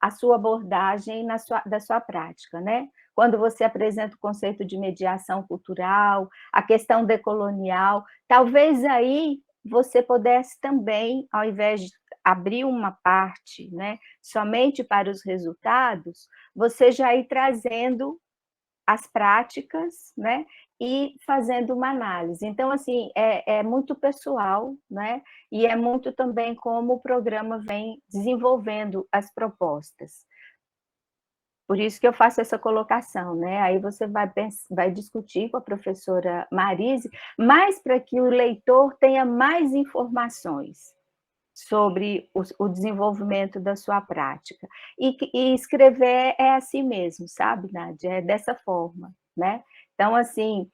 a sua abordagem da sua prática, né? Quando você apresenta o conceito de mediação cultural, a questão decolonial, talvez aí você pudesse também, ao invés de abrir uma parte, né, somente para os resultados, você já ir trazendo as práticas, né, e fazendo uma análise. Então, assim, é muito pessoal, né, e é muito também como o programa vem desenvolvendo as propostas. Por isso que eu faço essa colocação, né, aí você vai discutir com a professora Marise, mas para que o leitor tenha mais informações sobre o desenvolvimento da sua prática. E escrever é assim mesmo, sabe, Nádia? É dessa forma, né? Então, assim,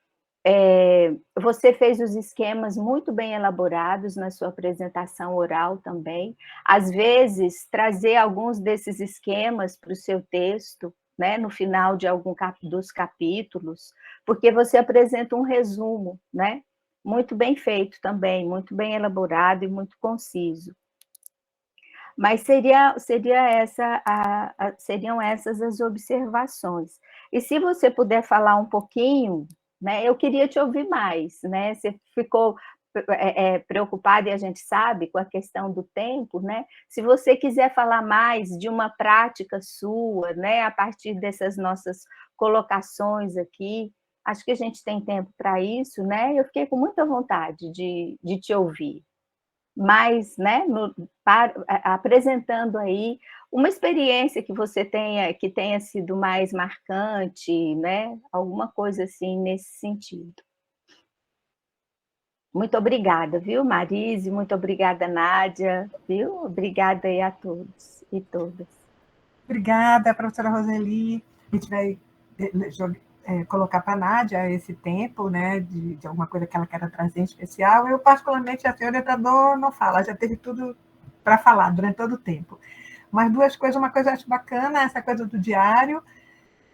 você fez os esquemas muito bem elaborados na sua apresentação oral também. Às vezes, trazer alguns desses esquemas para o seu texto, né, no final de algum dos capítulos, porque você apresenta um resumo, né? Muito bem feito também, muito bem elaborado e muito conciso. Mas seriam essas as observações. E se você puder falar um pouquinho, né, eu queria te ouvir mais, né? Você ficou preocupada, e a gente sabe, com a questão do tempo, né? Se você quiser falar mais de uma prática sua, né, a partir dessas nossas colocações aqui, acho que a gente tem tempo para isso, né? Eu fiquei com muita vontade de te ouvir. mais, né, apresentando aí uma experiência que você tenha, que tenha sido mais marcante, né, alguma coisa assim nesse sentido. Muito obrigada, viu, Marise? Muito obrigada, Nádia, viu? Obrigada aí a todos e todas. Obrigada, professora Roseli. A gente vai colocar para a Nádia esse tempo, né, de alguma coisa que ela queira trazer em especial. Eu, particularmente, a orientador não fala, já teve tudo para falar durante todo o tempo. Mas duas coisas, uma coisa eu acho bacana, essa coisa do diário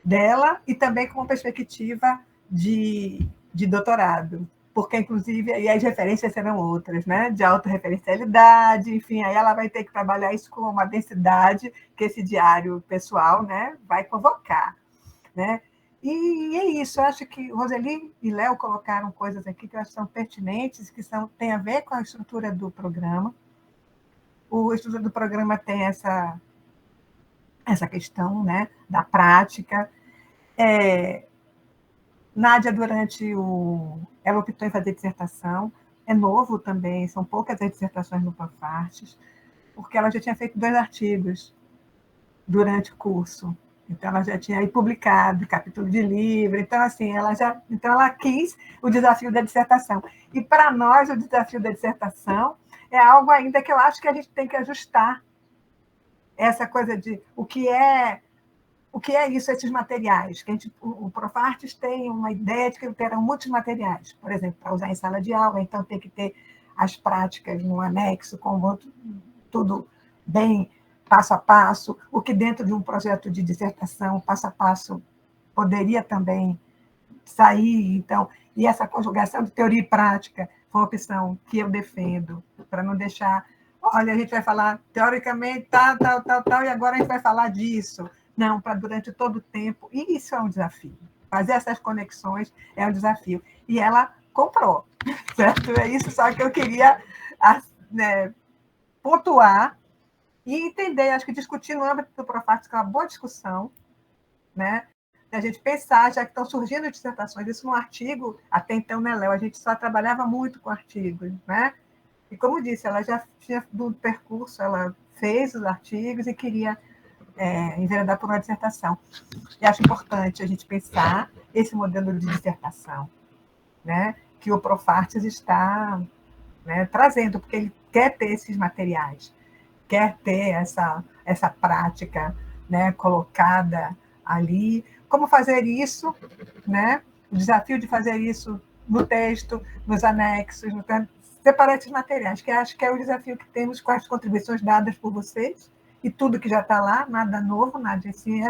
dela, e também com uma perspectiva de doutorado, porque, inclusive, aí as referências serão outras, né? De autorreferencialidade, enfim, aí ela vai ter que trabalhar isso com uma densidade que esse diário pessoal, né, vai convocar, né? E é isso, eu acho que Roseli e Léo colocaram coisas aqui que eu acho que são pertinentes, que têm a ver com a estrutura do programa. A estrutura do programa tem essa questão, né, da prática. Nádia, ela optou em fazer dissertação, é novo também, são poucas as dissertações no Profartes, porque ela já tinha feito 2 artigos durante o curso, então ela já tinha aí publicado capítulo de livro, então assim, ela quis o desafio da dissertação. E para nós o desafio da dissertação é algo ainda que eu acho que a gente tem que ajustar, essa coisa de o que é isso, esses materiais? Que o Profartes tem uma ideia de que terão muitos materiais, por exemplo, para usar em sala de aula, então tem que ter as práticas no anexo, com tudo bem passo a passo, o que dentro de um projeto de dissertação, passo a passo, poderia também sair. Então, e essa conjugação de teoria e prática foi uma opção que eu defendo, para não deixar, olha, a gente vai falar teoricamente tal, e agora a gente vai falar disso. Não, para durante todo o tempo. E isso é um desafio. Fazer essas conexões é um desafio. E ela comprou, certo? É isso só que eu queria, né, pontuar e entender, acho que discutir no âmbito do Profartes é uma boa discussão, né? A gente pensar, já que estão surgindo dissertações, isso no artigo, até então, né, Léo, a gente só trabalhava muito com artigos, né? E como disse, ela já tinha do percurso, ela fez os artigos e queria enveredar por uma dissertação. E acho importante a gente pensar esse modelo de dissertação, né, que o Profartes está, né, trazendo, porque ele quer ter esses materiais, quer ter essa prática, né, colocada ali. Como fazer isso, né? O desafio de fazer isso no texto, nos anexos, separar esses materiais, que acho que é o desafio que temos com as contribuições dadas por vocês, e tudo que já está lá, nada novo, nada assim,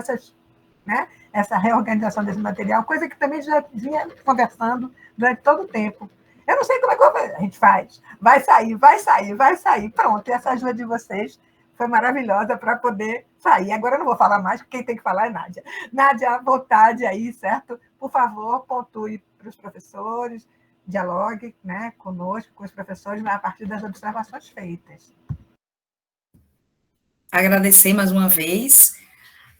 né, essa reorganização desse material, coisa que também já vinha conversando durante todo o tempo. Eu não sei como é que a gente faz. Vai sair. Pronto, e essa ajuda de vocês foi maravilhosa para poder sair. Agora eu não vou falar mais, porque quem tem que falar é Nádia. Nádia, à vontade aí, certo? Por favor, pontue para os professores, dialogue, né, conosco, com os professores, a partir das observações feitas. Agradecer mais uma vez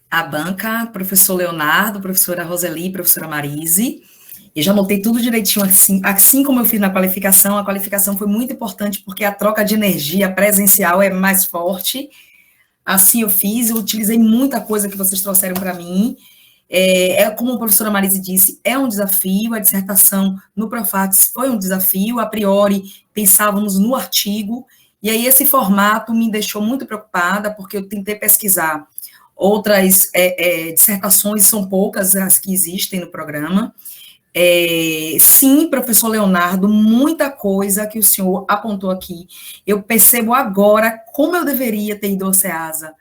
a banca, professor Leonardo, professora Roseli, professora Marise. Eu já anotei tudo direitinho, assim como eu fiz na qualificação. A qualificação foi muito importante, porque a troca de energia presencial é mais forte. Assim eu fiz, eu utilizei muita coisa que vocês trouxeram para mim. Como a professora Marise disse, é um desafio, a dissertação no Profartes foi um desafio, a priori pensávamos no artigo, e aí esse formato me deixou muito preocupada, porque eu tentei pesquisar outras dissertações, são poucas as que existem no programa. Sim, professor Leonardo, muita coisa que o senhor apontou aqui, eu percebo agora como eu deveria ter ido ao CEASA,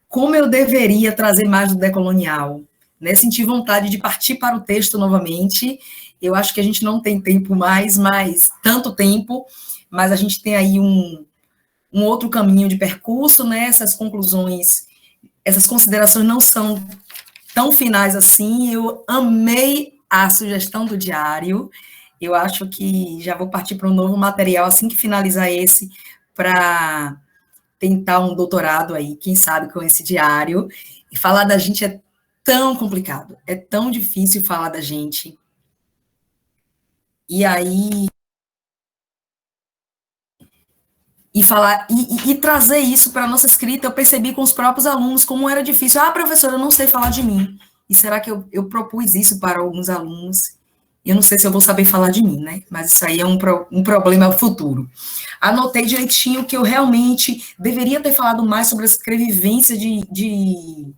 como eu deveria trazer mais do decolonial, né? Senti vontade de partir para o texto novamente. Eu acho que a gente não tem tempo mais tanto tempo, mas a gente tem aí um outro caminho de percurso, né? Essas conclusões, essas considerações não são tão finais assim. Eu amei a sugestão do diário. Eu acho que já vou partir para um novo material assim que finalizar esse, para tentar um doutorado aí, quem sabe, com esse diário. E falar da gente é tão complicado, é tão difícil falar da gente. E aí e falar, e trazer isso para a nossa escrita, eu percebi com os próprios alunos como era difícil. Ah, professora, eu não sei falar de mim. E será que eu propus isso para alguns alunos? Eu não sei se eu vou saber falar de mim, né? Mas isso aí é um problema futuro. Anotei direitinho que eu realmente deveria ter falado mais sobre a escrevivência de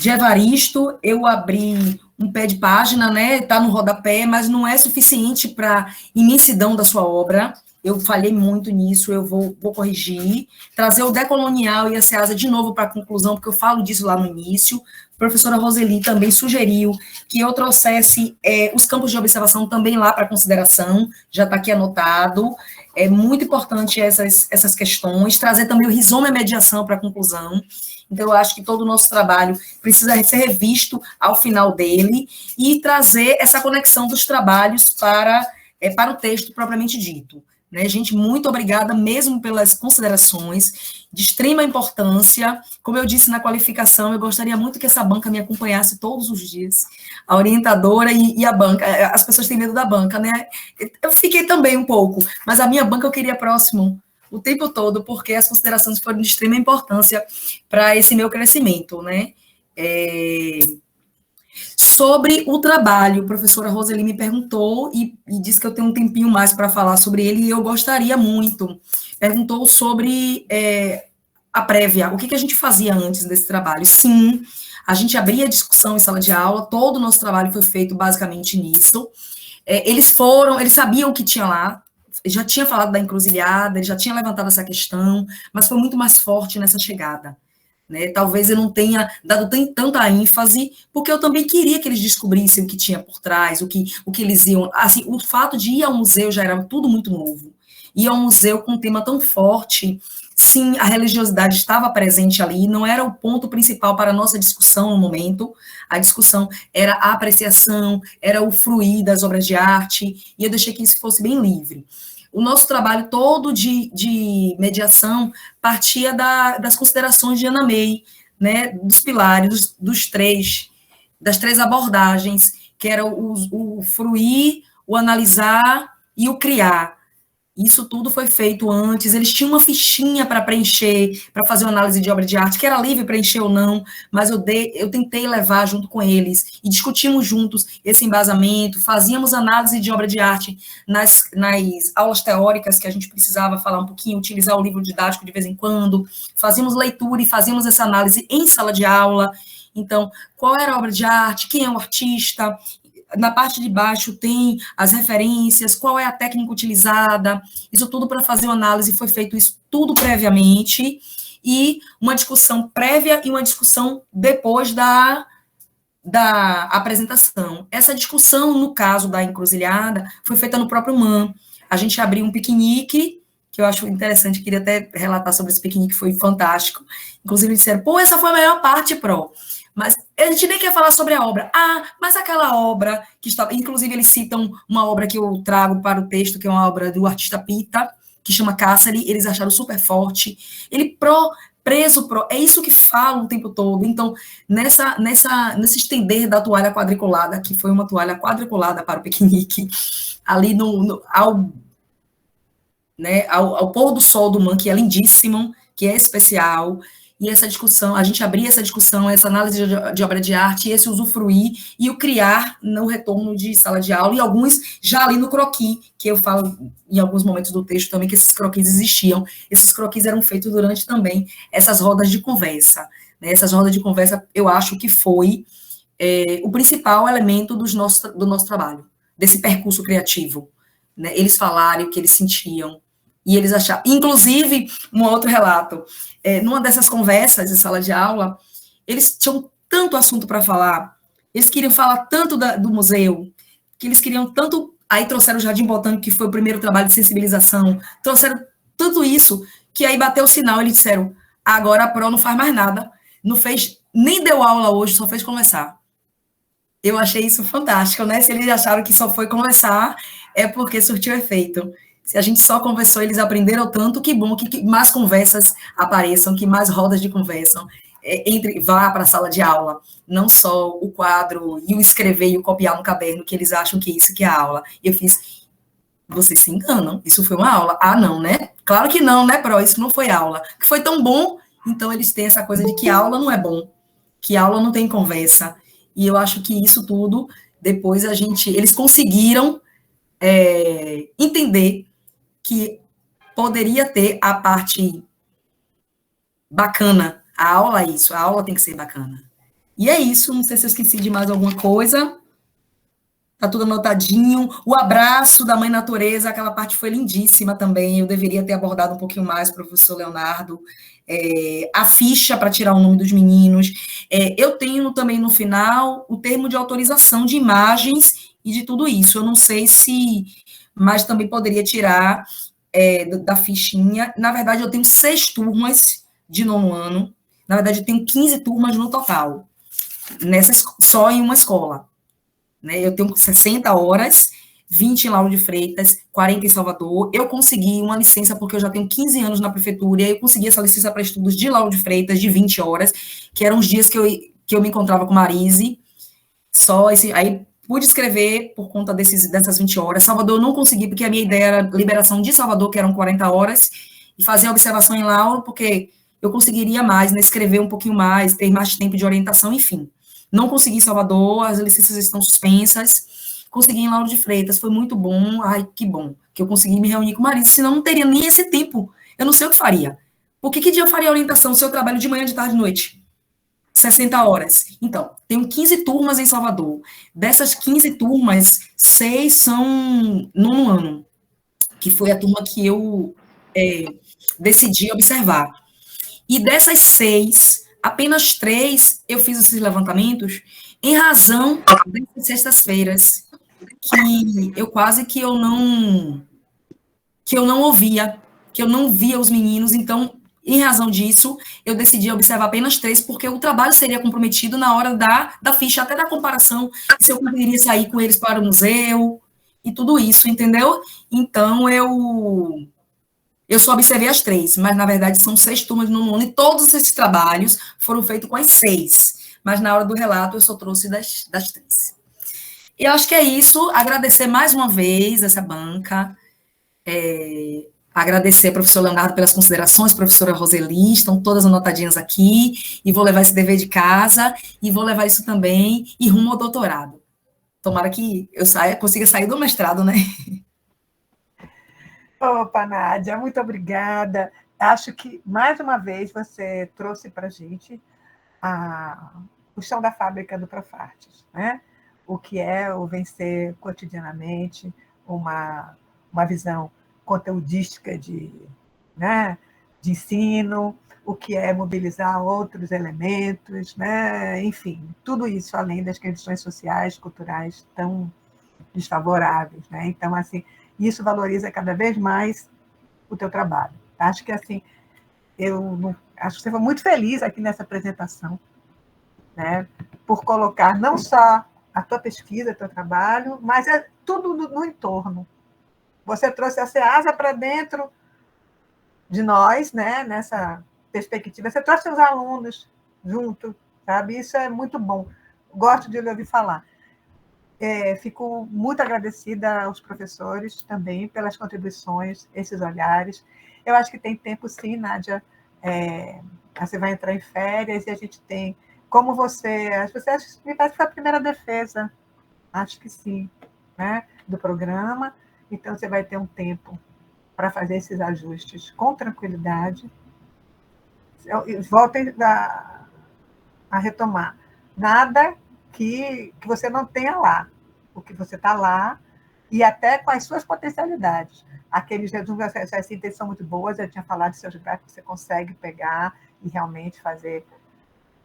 Evaristo. Eu abri um pé de página, né? Tá no rodapé, mas não é suficiente para a imensidão da sua obra. Eu falhei muito nisso, eu vou corrigir. Trazer o decolonial e a Ceasa de novo para a conclusão, porque eu falo disso lá no início. A professora Roseli também sugeriu que eu trouxesse os campos de observação também lá para consideração, já está aqui anotado. É muito importante essas questões, trazer também o rizoma e mediação para a conclusão. Então, eu acho que todo o nosso trabalho precisa ser revisto ao final dele e trazer essa conexão dos trabalhos para o texto propriamente dito. Né, gente, muito obrigada mesmo pelas considerações, de extrema importância. Como eu disse na qualificação, eu gostaria muito que essa banca me acompanhasse todos os dias, a orientadora e a banca. As pessoas têm medo da banca, né? Eu fiquei também um pouco, mas a minha banca eu queria próximo o tempo todo, porque as considerações foram de extrema importância para esse meu crescimento, né? Sobre o trabalho, a professora Roseli me perguntou e disse que eu tenho um tempinho mais para falar sobre ele, e eu gostaria muito. Perguntou sobre a prévia, o que a gente fazia antes desse trabalho. Sim, a gente abria discussão em sala de aula, todo o nosso trabalho foi feito basicamente nisso. Eles sabiam o que tinha lá, já tinha falado da encruzilhada, ele já tinha levantado essa questão, mas foi muito mais forte nessa chegada. Né? Talvez eu não tenha dado tanta ênfase, porque eu também queria que eles descobrissem o que tinha por trás, o que eles iam... Assim, o fato de ir ao museu já era tudo muito novo. Ir ao museu com um tema tão forte, sim, a religiosidade estava presente ali, não era o ponto principal para a nossa discussão no momento, a discussão era a apreciação, era o fruir das obras de arte, e eu deixei que isso fosse bem livre. O nosso trabalho todo de mediação partia das considerações de Anna May, né, dos pilares, das três abordagens, que era o fruir, o analisar e o criar. Isso tudo foi feito antes, eles tinham uma fichinha para preencher, para fazer uma análise de obra de arte, que era livre preencher ou não, mas eu tentei levar junto com eles, e discutimos juntos esse embasamento, fazíamos análise de obra de arte nas aulas teóricas, que a gente precisava falar um pouquinho, utilizar o livro didático de vez em quando, fazíamos leitura e fazíamos essa análise em sala de aula. Então, qual era a obra de arte, quem é o artista... Na parte de baixo tem as referências, qual é a técnica utilizada, isso tudo para fazer uma análise, foi feito isso tudo previamente, e uma discussão prévia e uma discussão depois da apresentação. Essa discussão, no caso da encruzilhada, foi feita no próprio MAN. A gente abriu um piquenique, que eu acho interessante, queria até relatar sobre esse piquenique, foi fantástico. Inclusive, disseram, pô, essa foi a melhor parte, Pro. Mas a gente nem quer falar sobre a obra. Ah, mas aquela obra que estava... Inclusive, eles citam uma obra que eu trago para o texto, que é uma obra do artista Pita, que chama Cássari, eles acharam super forte. Ele preso, é isso que fala o tempo todo. Então, nesse estender da toalha quadriculada, que foi uma toalha quadriculada para o piquenique, ali ao pôr do sol do MAN, que é lindíssimo, que é especial, e essa discussão, a gente abria essa discussão, essa análise de obra de arte, esse usufruir e o criar no retorno de sala de aula, e alguns já ali no croquis, que eu falo em alguns momentos do texto também, que esses croquis existiam. Esses croquis eram feitos durante também essas rodas de conversa. Né? Essas rodas de conversa, eu acho que foi o principal elemento do nosso trabalho, desse percurso criativo. Né? Eles falaram o que eles sentiam, e eles acharam... Inclusive, um outro relato... numa dessas conversas em sala de aula, eles tinham tanto assunto para falar, eles queriam falar tanto do museu, que eles queriam tanto... Aí trouxeram o Jardim Botânico, que foi o primeiro trabalho de sensibilização, trouxeram tudo isso, que aí bateu o sinal, eles disseram, agora a Pro não faz mais nada, não fez, nem deu aula hoje, só fez conversar. Eu achei isso fantástico, né? Se eles acharam que só foi conversar, é porque surtiu efeito. Se a gente só conversou, eles aprenderam tanto, que bom que mais conversas apareçam, que mais rodas de conversa vá para a sala de aula, não só o quadro e o escrever e o copiar no caderno, que eles acham que isso que é a aula. Eu fiz Vocês se enganam, isso foi uma aula. Ah, não, né? Claro que não, né, Pro? Isso não foi aula. Que foi tão bom, então eles têm essa coisa de que aula não é bom, que aula não tem conversa. E eu acho que isso tudo, depois eles conseguiram entender que poderia ter a parte bacana. A aula é isso, a aula tem que ser bacana. E é isso, não sei se eu esqueci de mais alguma coisa. Tá tudo anotadinho. O abraço da Mãe Natureza, aquela parte foi lindíssima também. Eu deveria ter abordado um pouquinho mais, professor Leonardo. A ficha para tirar o nome dos meninos. Eu tenho também no final o termo de autorização de imagens e de tudo isso. Eu não sei se, mas também poderia tirar da fichinha. Na verdade, eu tenho 6 turmas de 9º ano. Na verdade, eu tenho 15 turmas no total, só em uma escola. Né? Eu tenho 60 horas, 20 em Lauro de Freitas, 40 em Salvador. Eu consegui uma licença, porque eu já tenho 15 anos na prefeitura, e eu consegui essa licença para estudos de Lauro de Freitas, de 20 horas, que eram os dias que eu me encontrava com Marise. Aí pude escrever por conta dessas 20 horas. Salvador eu não consegui, porque a minha ideia era liberação de Salvador, que eram 40 horas, e fazer a observação em Lauro, porque eu conseguiria mais, né, escrever um pouquinho mais, ter mais tempo de orientação, enfim. Não consegui em Salvador, as licenças estão suspensas. Consegui em Lauro de Freitas, foi muito bom. Ai, que bom que eu consegui me reunir com o marido, senão não teria nem esse tempo. Eu não sei o que faria. Por que dia eu faria orientação se eu trabalho de manhã, de tarde, de noite? 60 horas. Então, tenho 15 turmas em Salvador. Dessas 15 turmas, 6 são 9º ano, que foi a turma que eu decidi observar. E dessas 6, apenas 3 eu fiz esses levantamentos em razão dessas sextas-feiras, que eu quase que eu não ouvia, que eu não via os meninos. Então, em razão disso, eu decidi observar apenas 3, porque o trabalho seria comprometido na hora da ficha, até da comparação, se eu poderia sair com eles para o museu, e tudo isso, entendeu? Então, eu só observei as 3, mas na verdade são 6 turmas no 9º ano, e todos esses trabalhos foram feitos com as 6. Mas na hora do relato eu só trouxe das 3. E eu acho que é isso. Agradecer mais uma vez essa banca. Agradecer ao professor Leonardo pelas considerações, professora Roseli, estão todas anotadinhas aqui, e vou levar esse dever de casa, e vou levar isso também, e rumo ao doutorado. Tomara que eu consiga sair do mestrado, né? Opa, Nádia, muito obrigada. Acho que, mais uma vez, você trouxe para a gente o chão da fábrica do Profartes, né? O que é o vencer cotidianamente, uma visão conteudística né, de ensino, o que é mobilizar outros elementos, né? Enfim, tudo isso além das questões sociais, culturais tão desfavoráveis, né? Então, assim, isso valoriza cada vez mais o teu trabalho. Acho que, assim, acho que você foi muito feliz aqui nessa apresentação, né? Por colocar não só a tua pesquisa, teu trabalho, mas tudo no entorno. Você trouxe a SEASA para dentro de nós, né? Nessa perspectiva. Você trouxe os alunos junto, sabe? Isso é muito bom. Gosto de lhe ouvir falar. Fico muito agradecida aos professores também pelas contribuições, esses olhares. Eu acho que tem tempo, sim, Nádia. Você vai entrar em férias e a gente tem... Como você me parece que foi a primeira defesa, acho que sim, né, do programa. Então, você vai ter um tempo para fazer esses ajustes com tranquilidade. Voltem a retomar. Nada que você não tenha lá, o que você está lá, e até com as suas potencialidades. Aqueles resumos, as sínteses são muito boas, eu tinha falado de seus gráficos, você consegue pegar e realmente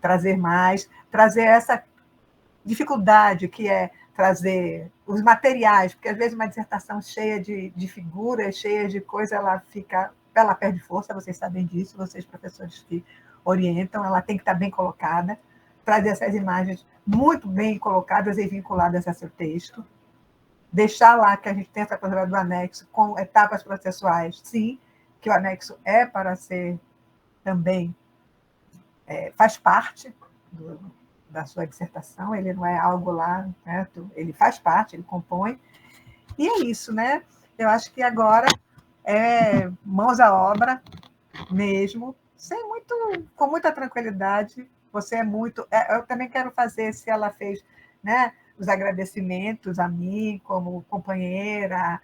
trazer mais, trazer essa dificuldade que é trazer os materiais, porque às vezes uma dissertação cheia de figuras, cheia de coisa, ela perde força, vocês sabem disso, vocês professores que orientam, ela tem que estar bem colocada, trazer essas imagens muito bem colocadas e vinculadas a seu texto, deixar lá que a gente tem essa coisa do anexo com etapas processuais, sim, que o anexo é para ser também, faz parte da sua dissertação, ele não é algo lá, certo? Ele faz parte, ele compõe, e é isso, né? Eu acho que agora é mãos à obra mesmo, com muita tranquilidade. Você é muito. Eu também quero fazer, se ela fez, né, os agradecimentos a mim, como companheira,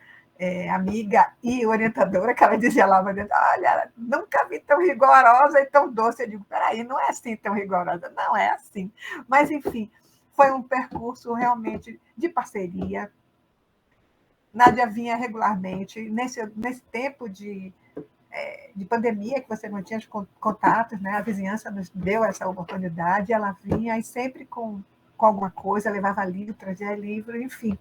amiga e orientadora, que ela dizia lá, olha, nunca vi tão rigorosa e tão doce. Eu digo, peraí, não é assim tão rigorosa, não é assim. Mas, enfim, foi um percurso realmente de parceria. Nádia vinha regularmente, nesse tempo de pandemia, que você não tinha contatos, né? A vizinhança nos deu essa oportunidade, ela vinha e sempre com alguma coisa, levava livro, trazia livro, enfim.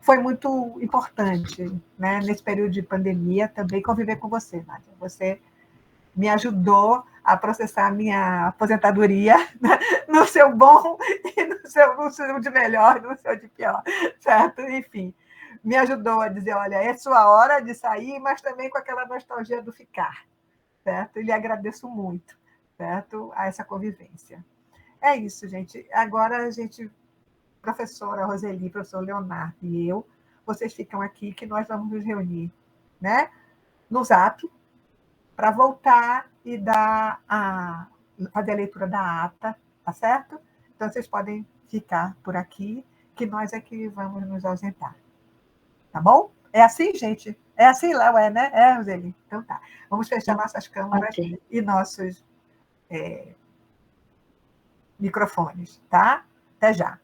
Foi muito importante, né? Nesse período de pandemia, também conviver com você, Nádia. Você me ajudou a processar a minha aposentadoria no seu bom e no seu de melhor, no seu de pior, certo? Enfim, me ajudou a dizer, olha, é sua hora de sair, mas também com aquela nostalgia do ficar, certo? E lhe agradeço muito, certo? A essa convivência. É isso, gente. Agora a gente, professora Roseli, professor Leonardo e eu, vocês ficam aqui que nós vamos nos reunir, né? No Zap, para voltar e fazer a leitura da ata, tá certo? Então, vocês podem ficar por aqui, que nós é que vamos nos ausentar. Tá bom? É assim, gente? É assim, Léo, né? É, Roseli? Então tá. Vamos fechar nossas câmeras e nossos microfones, tá? Até já.